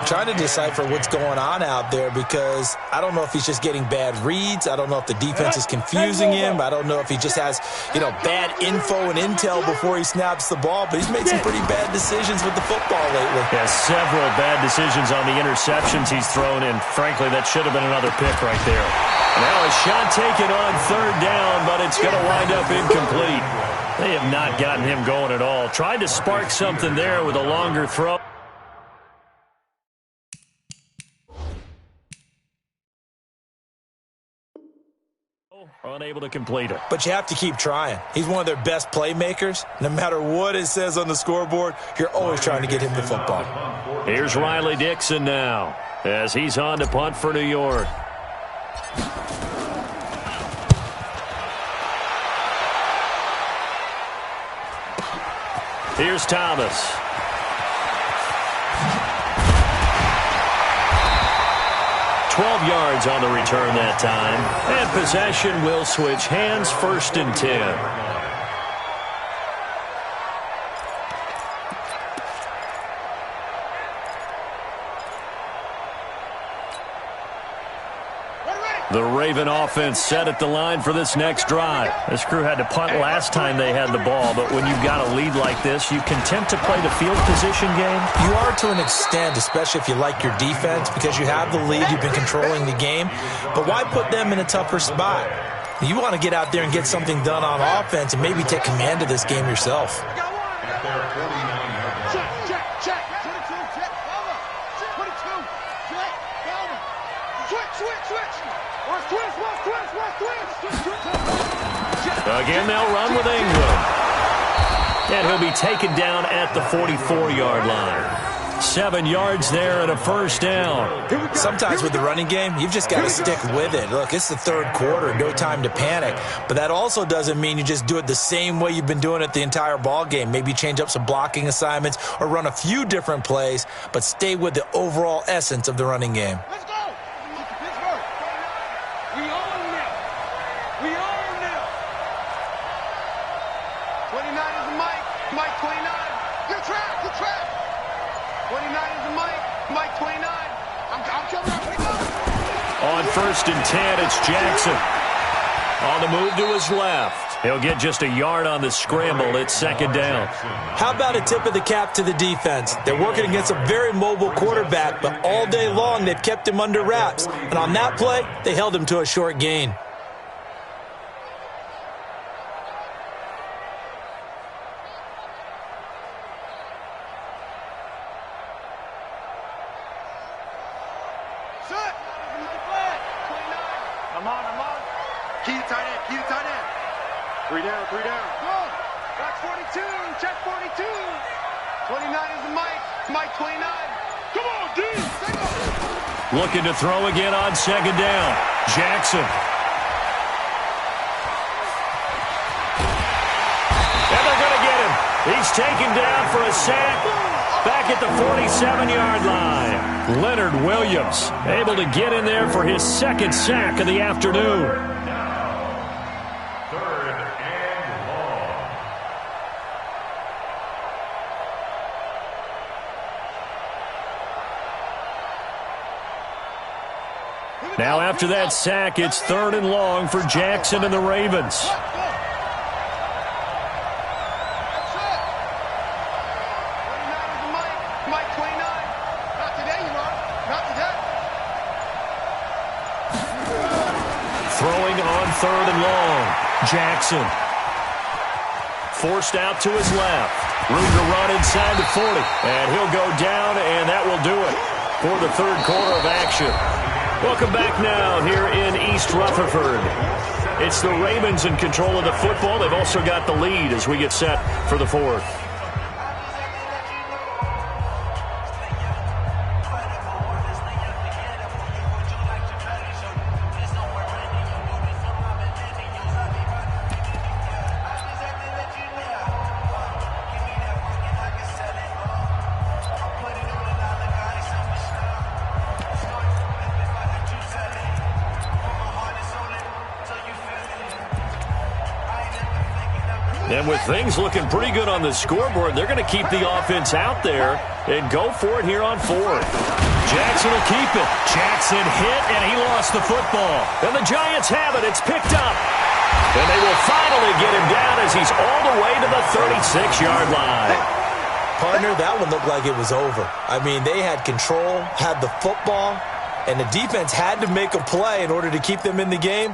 [SPEAKER 5] Trying to decipher what's going on out there, because I don't know if he's just getting bad reads. I don't know if the defense is confusing him. I don't know if he just has, bad info and intel before he snaps the ball. But he's made some pretty bad decisions with the football lately.
[SPEAKER 4] Yeah, several bad decisions on the interceptions he's thrown in. Frankly, that should have been another pick right there. Now a shot taken on 3rd down, but it's going to wind up incomplete. They have not gotten him going at all. Tried to spark something there with a longer throw. Unable to complete it.
[SPEAKER 5] But you have to keep trying. He's one of their best playmakers. No matter what it says on the scoreboard, you're always trying to get him the football.
[SPEAKER 4] Here's Riley Dixon now as he's on to punt for New York. Here's Thomas. Yards on the return that time. And possession will switch hands, 1st and 10. The Raven offense set at the line for this next drive. This crew had to punt last time they had the ball, but when you've got a lead like this, you content to play the field position game?
[SPEAKER 5] You are to an extent, especially if you like your defense, because you have the lead, you've been controlling the game. But why put them in a tougher spot? You want to get out there and get something done on offense and maybe take command of this game yourself.
[SPEAKER 7] At their 49-yard line.
[SPEAKER 6] Check. 22, check. Cover. 22, check. Cover. Switch.
[SPEAKER 4] Again, they'll run with Ingram. And he'll be taken down at the 44-yard line. 7 yards there and a first down.
[SPEAKER 5] Sometimes with the running game, you've just got to stick with it. Look, it's the third quarter, no time to panic. But that also doesn't mean you just do it the same way you've been doing it the entire ball game. Maybe change up some blocking assignments or run a few different plays, but stay with the overall essence of the running game.
[SPEAKER 6] Let's go! Pittsburgh! We own now! We own now! 29 is the Mike. Mike 29. Good track! Good track! 29 is the Mike 29. I'm coming up.
[SPEAKER 4] On 1st and 10, it's Jackson. On the move to his left. He'll get just a yard on the scramble. It's 2nd down.
[SPEAKER 5] How about a tip of the cap to the defense? They're working against a very mobile quarterback, but all day long they've kept him under wraps. And on that play, they held him to a short gain.
[SPEAKER 6] I'm on. Key to tight end. 3 down. Go. Box 42. Check 42. 29 is the Mike 29. Come on, D.
[SPEAKER 4] Looking to throw again on 2nd down. Jackson. And they're going to get him. He's taken down for a sack. Back at the 47-yard line. Leonard Williams able to get in there for his 2nd sack of the afternoon.
[SPEAKER 7] Third and long.
[SPEAKER 4] Now after that sack, it's 3rd and long for Jackson and the Ravens. Throwing on 3rd and long. Jackson. Forced out to his left. Room to run inside the 40. And he'll go down, and that will do it for the 3rd quarter of action. Welcome back now here in East Rutherford. It's the Ravens in control of the football. They've also got the lead as we get set for the 4th. And with things looking pretty good on the scoreboard, they're going to keep the offense out there and go for it here on 4th. Jackson will keep it. Jackson hit, and he lost the football. And the Giants have it. It's picked up. And they will finally get him down as he's all the way to the 36-yard line.
[SPEAKER 5] Partner, that one looked like it was over. I mean, they had control, had the football, and the defense had to make a play in order to keep them in the game.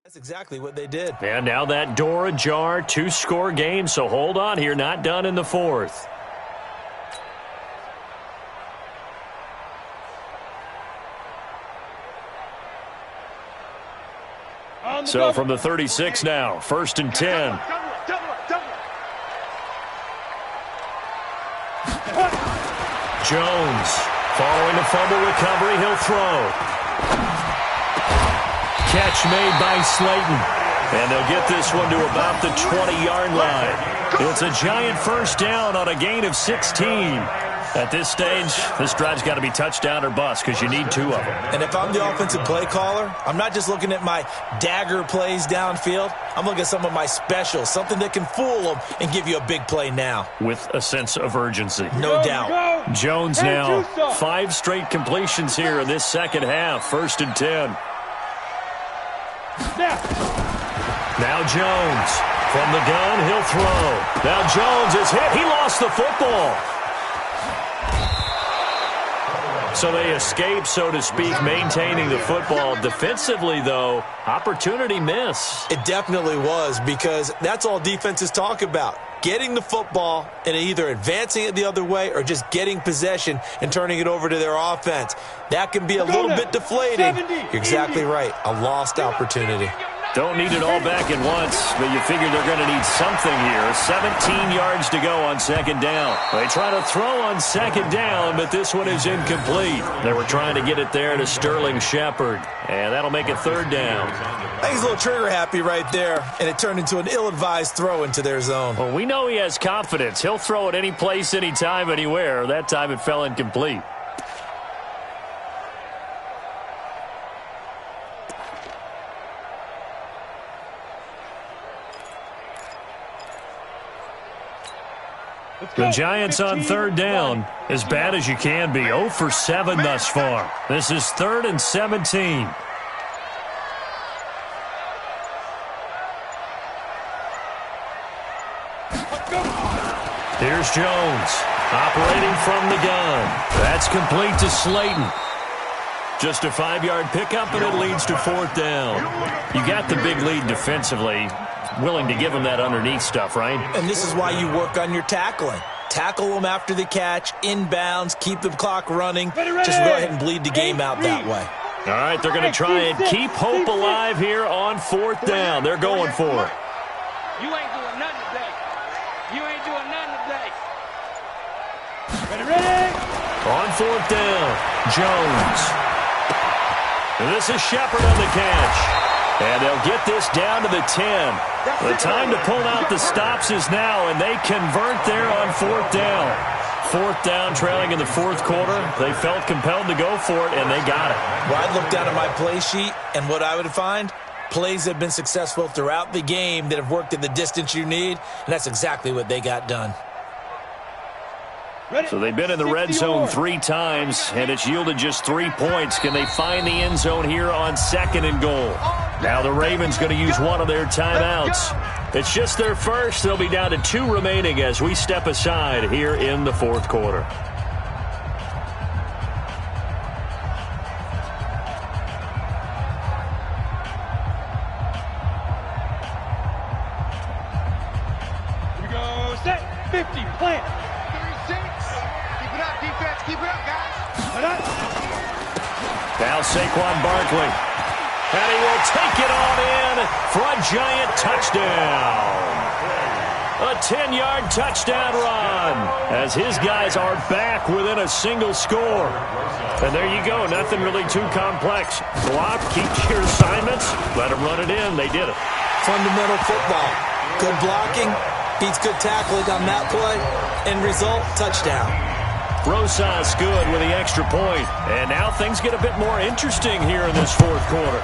[SPEAKER 5] That's exactly what they did.
[SPEAKER 4] And now that door ajar, 2-score game, so hold on here, not done in the 4th. So from the 36 now, 1st and 10. Jones, following the fumble recovery, he'll throw. Catch made by Slayton. And they'll get this one to about the 20-yard line. It's a giant first down on a gain of 16. At this stage, this drive's got to be touchdown or bust because you need 2 of them.
[SPEAKER 5] And if I'm the offensive play caller, I'm not just looking at my dagger plays downfield. I'm looking at some of my specials, something that can fool them and give you a big play now.
[SPEAKER 4] With a sense of urgency.
[SPEAKER 5] No doubt.
[SPEAKER 4] Jones now, 5 straight completions here in this second half. 1st and 10. Now Jones. From the gun, he'll throw. Now Jones is hit. He lost the football. So they escape, so to speak, maintaining the football. Defensively, though, opportunity miss.
[SPEAKER 5] It definitely was, because that's all defenses talk about. Getting the football and either advancing it the other way or just getting possession and turning it over to their offense. That can be a little bit deflating. You're exactly right. A lost opportunity.
[SPEAKER 4] Don't need it all back at once, but you figure they're going to need something here. 17 yards to go on second down. They try to throw on second down, but this one is incomplete. They were trying to get it there to Sterling Shepard, and that'll make it third down.
[SPEAKER 5] I think he's a little trigger happy right there, and it turned into an ill-advised throw into their zone.
[SPEAKER 4] Well, we know he has confidence. He'll throw it any place, anytime, anywhere. That time it fell incomplete. The Giants on third down, as bad as you can be. 0 for 7 thus far. This is 3rd and 17. Here's Jones, operating from the gun. That's complete to Slayton. Just a 5-yard pickup, and it leads to 4th down. You got the big lead defensively. Willing to give them that underneath stuff, right?
[SPEAKER 5] And this is why you work on your tackling. Tackle them after the catch, inbounds, keep the clock running. Just go ahead and bleed the game out that way.
[SPEAKER 4] All right, they're going to try and keep hope alive here on 4th down. They're going for it.
[SPEAKER 3] You ain't doing nothing today. You ain't doing nothing today. Ready?
[SPEAKER 4] On 4th down, Jones. And this is Shepard on the catch. And they'll get this down to the 10. The time to pull out the stops is now, and they convert there on 4th down. 4th down, trailing in the 4th quarter. They felt compelled to go for it, and they got it.
[SPEAKER 5] Well, I'd look down at my play sheet, and what I would find, plays that have been successful throughout the game that have worked in the distance you need, and that's exactly what they got done.
[SPEAKER 4] So they've been in the red zone 3 times, and it's yielded just 3 points. Can they find the end zone here on 2nd and goal? Now the Ravens going to use one of their timeouts. It's just their first. They'll be down to 2 remaining as we step aside here in the 4th quarter.
[SPEAKER 3] Here we go. Set. 50. Plant.
[SPEAKER 6] 36. Keep it up, defense. Keep it up, guys.
[SPEAKER 4] Now Saquon Barkley. And he will take it on in for a giant touchdown. A 10-yard touchdown run as his guys are back within a single score. And there you go. Nothing really too complex. Block, keep your assignments, let them run it in. They did it.
[SPEAKER 5] Fundamental football. Good blocking beats good tackling on that play. End result, touchdown.
[SPEAKER 4] Rosas good with the extra point. And now things get a bit more interesting here in this 4th quarter.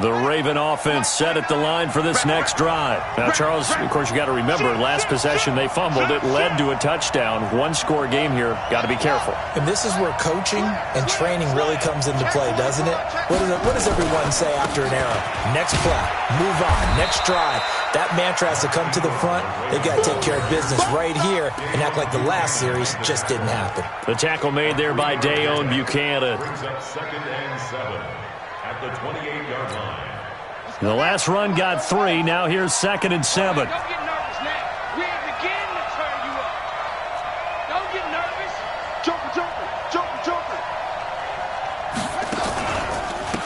[SPEAKER 4] The Raven offense set at the line for this next drive. Now, Charles, of course, you got to remember, last possession they fumbled. It led to a touchdown. 1-score game here. Got to be careful.
[SPEAKER 5] And this is where coaching and training really comes into play, doesn't it? What does everyone say after an error? Next play, move on, next drive. That mantra has to come to the front. They've got to take care of business right here and act like the last series just didn't happen.
[SPEAKER 4] The tackle made there by Dayon Buchanan.
[SPEAKER 7] Brings up 2nd and 7 at the 28-yard line.
[SPEAKER 4] The last run got 3. Now here's 2nd and 7.
[SPEAKER 3] Don't get nervous now. We ain't beginning to turn you up. Don't get nervous. Jumper.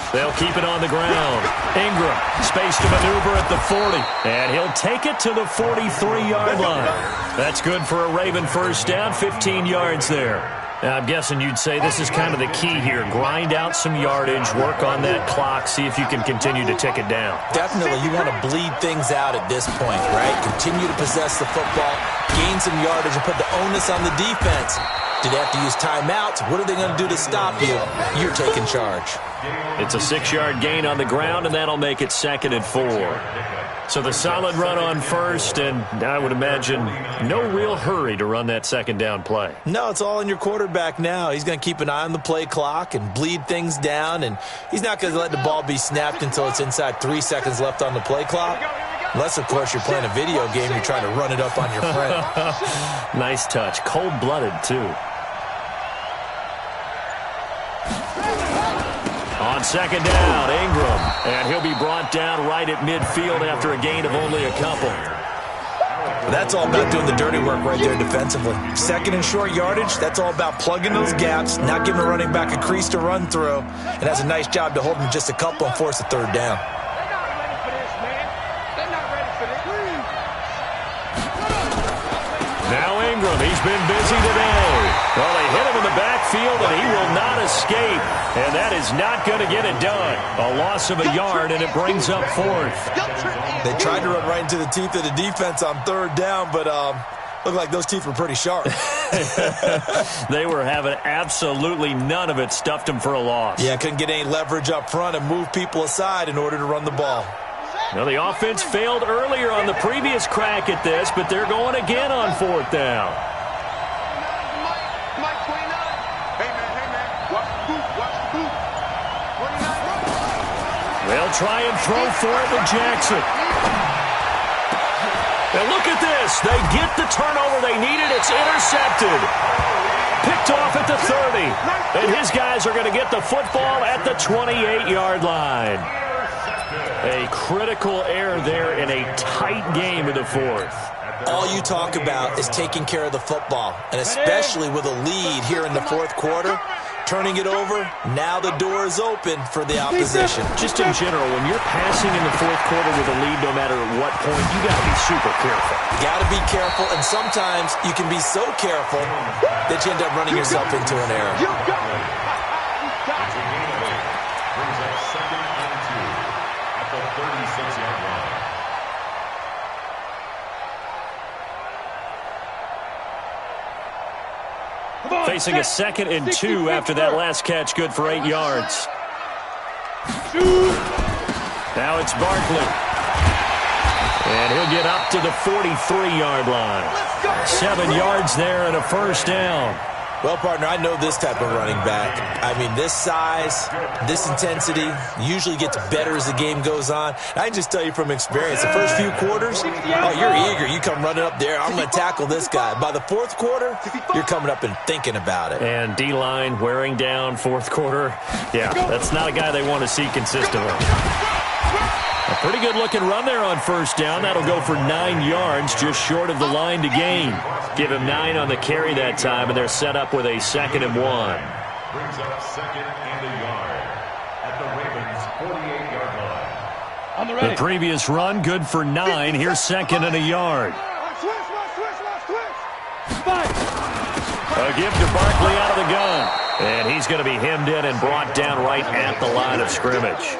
[SPEAKER 4] They'll keep it on the ground. Ingram, space to maneuver at the 40. And he'll take it to the 43-yard line. That's good for a Raven first down, 15 yards there. Now, I'm guessing you'd say this is kind of the key here. Grind out some yardage, work on that clock, see if you can continue to tick it down.
[SPEAKER 5] Definitely, you want to bleed things out at this point, right? Continue to possess the football, gain some yardage, and put the onus on the defense. Do they have to use timeouts? What are they going to do to stop you? You're taking charge.
[SPEAKER 4] It's a 6-yard gain on the ground, and that'll make it 2nd and 4. So the solid run on first, and I would imagine no real hurry to run that 2nd down play.
[SPEAKER 5] No, it's all in your quarterback now. He's going to keep an eye on the play clock and bleed things down, and he's not going to let the ball be snapped until it's inside 3 seconds left on the play clock. Unless, of course, you're playing a video game, you're trying to run it up on your friend.
[SPEAKER 4] Nice touch. Cold-blooded, too. On 2nd down, Ingram. And he'll be brought down right at midfield after a gain of only a couple.
[SPEAKER 5] That's all about doing the dirty work right there defensively. 2nd and short yardage, that's all about plugging those gaps, not giving a running back a crease to run through, and has a nice job to hold him just a couple and force a 3rd down.
[SPEAKER 4] Now Ingram, he's been busy today. Well, they hit him in the backfield, and he will not escape. And that is not going to get it done. A loss of a yard, and it brings up 4th.
[SPEAKER 5] They tried to run right into the teeth of the defense on 3rd down, but looked like those teeth were pretty sharp.
[SPEAKER 4] They were having absolutely none of it. Stuffed him for a loss.
[SPEAKER 5] Yeah, couldn't get any leverage up front and move people aside in order to run the ball.
[SPEAKER 4] Now, the offense failed earlier on the previous crack at this, but they're going again on 4th down. They'll try and throw for it with Jackson. And look at this. They get the turnover they needed. It's intercepted. Picked off at the 30. And his guys are going to get the football at the 28-yard line. A critical error there in a tight game in the 4th.
[SPEAKER 5] All you talk about is taking care of the football, and especially with a lead here in the 4th quarter, turning it over, now the door is open for the opposition.
[SPEAKER 4] Just in general, when you're passing in the 4th quarter with a lead, no matter at what point, you got to be super careful.
[SPEAKER 5] Got to be careful, and sometimes you can be so careful that you end up running yourself into an error.
[SPEAKER 4] Facing a 2nd and 2 after that last catch, good for 8 yards. Now it's Barkley. And he'll get up to the 43-yard line. 7 yards there and a 1st down.
[SPEAKER 5] Well, partner, I know this type of running back. I mean, this size, this intensity usually gets better as the game goes on. I can just tell you from experience, the first few quarters, oh, you're eager. You come running up there, I'm going to tackle this guy. By the 4th quarter, you're coming up and thinking about it.
[SPEAKER 4] And D-line wearing down 4th quarter. Yeah, that's not a guy they want to see consistently. A pretty good-looking run there on 1st down. That'll go for 9 yards, just short of the line to gain. Give him 9 on the carry that time, and they're set up with a 2nd and 1.
[SPEAKER 7] Brings up 2nd and a yard at the Ravens' 48-yard line.
[SPEAKER 4] The previous run, good for 9. Here's 2nd and a yard. A gift to Barkley out of the gun. And he's going to be hemmed in and brought down right at the line of scrimmage.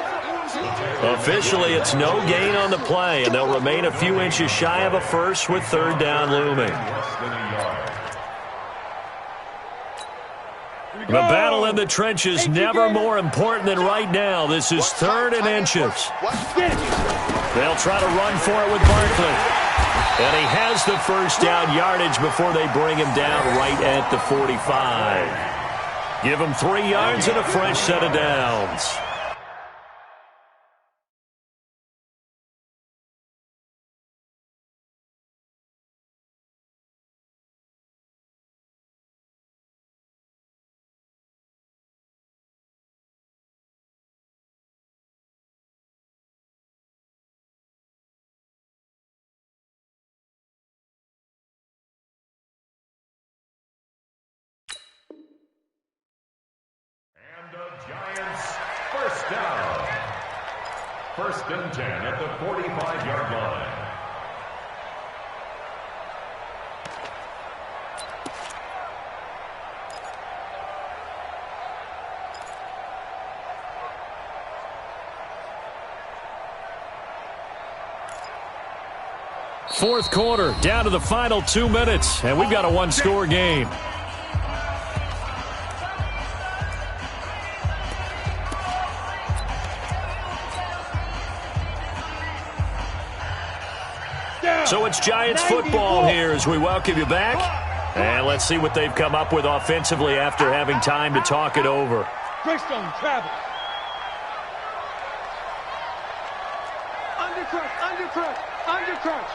[SPEAKER 4] Officially, it's no gain on the play, and they'll remain a few inches shy of a 1st with 3rd down looming. The battle in the trenches never more important than right now. This is 3rd and inches. They'll try to run for it with Barkley. And he has the 1st down yardage before they bring him down right at the 45. Give him 3 yards and a fresh set of downs.
[SPEAKER 7] Giants, 1st down. 1st and 10 at the 45-yard line.
[SPEAKER 4] Fourth quarter, down to the final 2 minutes, and we've got a one-score game. So it's Giants football here as we welcome you back. And let's see what they've come up with offensively after having time to talk it over.
[SPEAKER 3] Greystone travel. Undercrunch, undercrunch, undercrunch.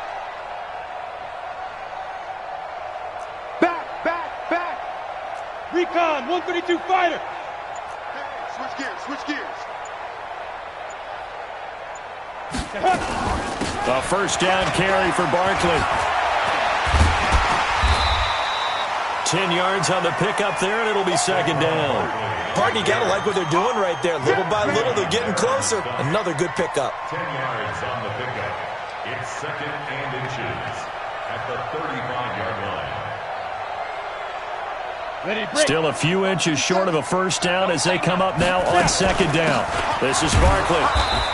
[SPEAKER 3] Back. Recon, 132 fighter.
[SPEAKER 6] Hey, switch gears.
[SPEAKER 4] A first down carry for Barkley. 10 yards on the pickup there, and it'll be second down.
[SPEAKER 5] Pardon, you got to like what they're doing right there. Little by little, they're getting closer. Another good pickup.
[SPEAKER 7] 10 yards on the pickup. It's second and inches at the 35-yard line.
[SPEAKER 4] Still a few inches short of a first down as they come up now on second down. This is Barkley.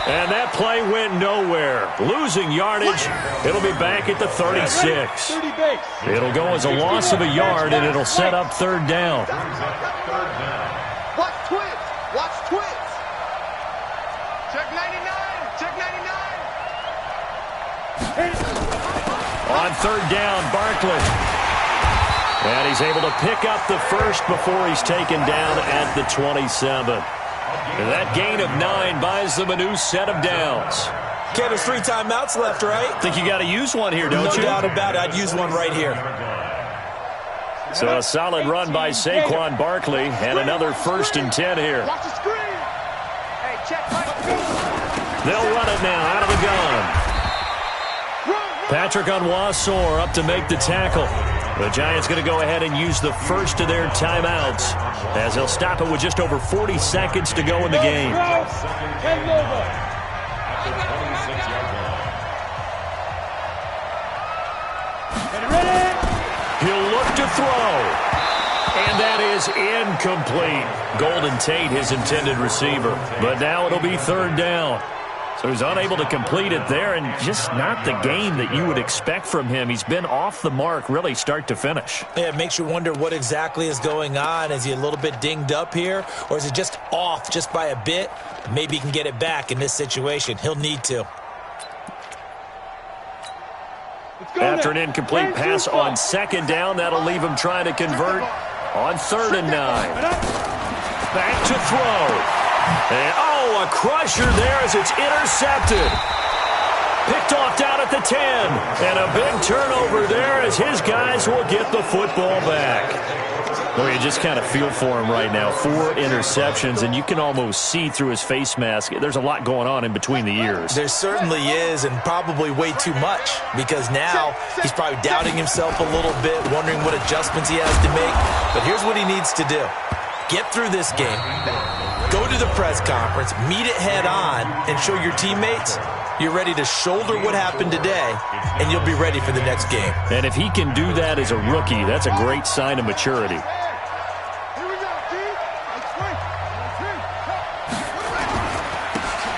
[SPEAKER 4] And that play went nowhere. Losing yardage. It'll be back at the 36. It'll go as a loss of a yard, and it'll set up third down.
[SPEAKER 6] Watch twins. Check 99.
[SPEAKER 4] On third down, Barkley. And he's able to pick up the first before he's taken down at the 27. And that gain of 9 buys them a new set of downs.
[SPEAKER 5] Okay, there's 3 timeouts left, right?
[SPEAKER 4] Think you got to use one here, don't you?
[SPEAKER 5] No doubt about it. I'd use one right here.
[SPEAKER 4] So a solid run by Saquon Barkley and another 1st and 10 here.
[SPEAKER 6] Watch the screen. Hey, check.
[SPEAKER 4] They'll run it now out of the gun. Patrick Onwuasor up to make the tackle. The Giants going to go ahead and use the first of their timeouts as they'll stop it with just over 40 seconds to go in the game. He'll look to throw. And that is incomplete. Golden Tate, his intended receiver. But now it'll be third down. So he's unable to complete it there, and just not the game that you would expect from him. He's been off the mark really start to finish.
[SPEAKER 5] Yeah, it makes you wonder what exactly is going on. Is he a little bit dinged up here, or is it just off just by a bit? Maybe he can get it back in this situation. He'll need to.
[SPEAKER 4] After an incomplete pass on second down, that'll leave him trying to convert on 3rd and 9. Back to throw. And, a crusher there as it's intercepted. Picked off down at the 10. And a big turnover there as his guys will get the football back. Well, you just kind of feel for him right now. 4 interceptions, and you can almost see through his face mask. There's a lot going on in between the ears.
[SPEAKER 5] There certainly is, and probably way too much, because now he's probably doubting himself a little bit, wondering what adjustments he has to make. But here's what he needs to do. Get through this game. Go to the press conference, meet it head on, and show your teammates you're ready to shoulder what happened today, and you'll be ready for the next game.
[SPEAKER 4] And if he can do that as a rookie, that's a great sign of maturity.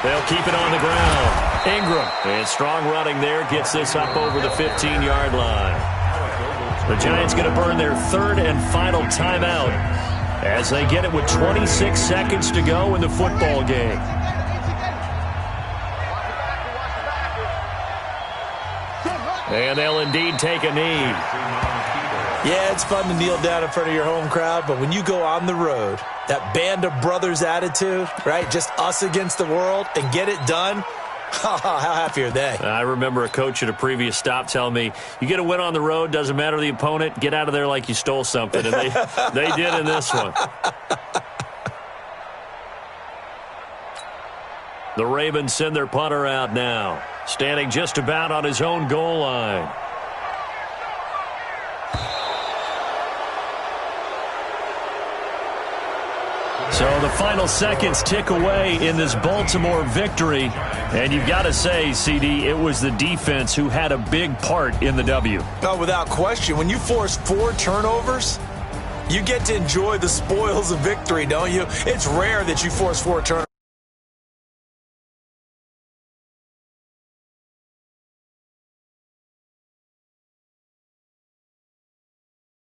[SPEAKER 4] They'll keep it on the ground. Ingram, and strong running there, gets this up over the 15-yard line. The Giants going to burn their 3rd and final timeout as they get it with 26 seconds to go in the football game. And they'll indeed take a knee.
[SPEAKER 5] Yeah, it's fun to kneel down in front of your home crowd, but when you go on the road, that band of brothers attitude, right, just us against the world, and get it done, how happy are they?
[SPEAKER 4] I remember a coach at a previous stop telling me, you get a win on the road, doesn't matter the opponent, get out of there like you stole something. And they did in this one. The Ravens send their punter out now, standing just about on his own goal line. So the final seconds tick away in this Baltimore victory. And you've got to say, CD, it was the defense who had a big part in the W.
[SPEAKER 5] Oh, without question. When you force 4 turnovers, you get to enjoy the spoils of victory, don't you? It's rare that you force 4 turnovers.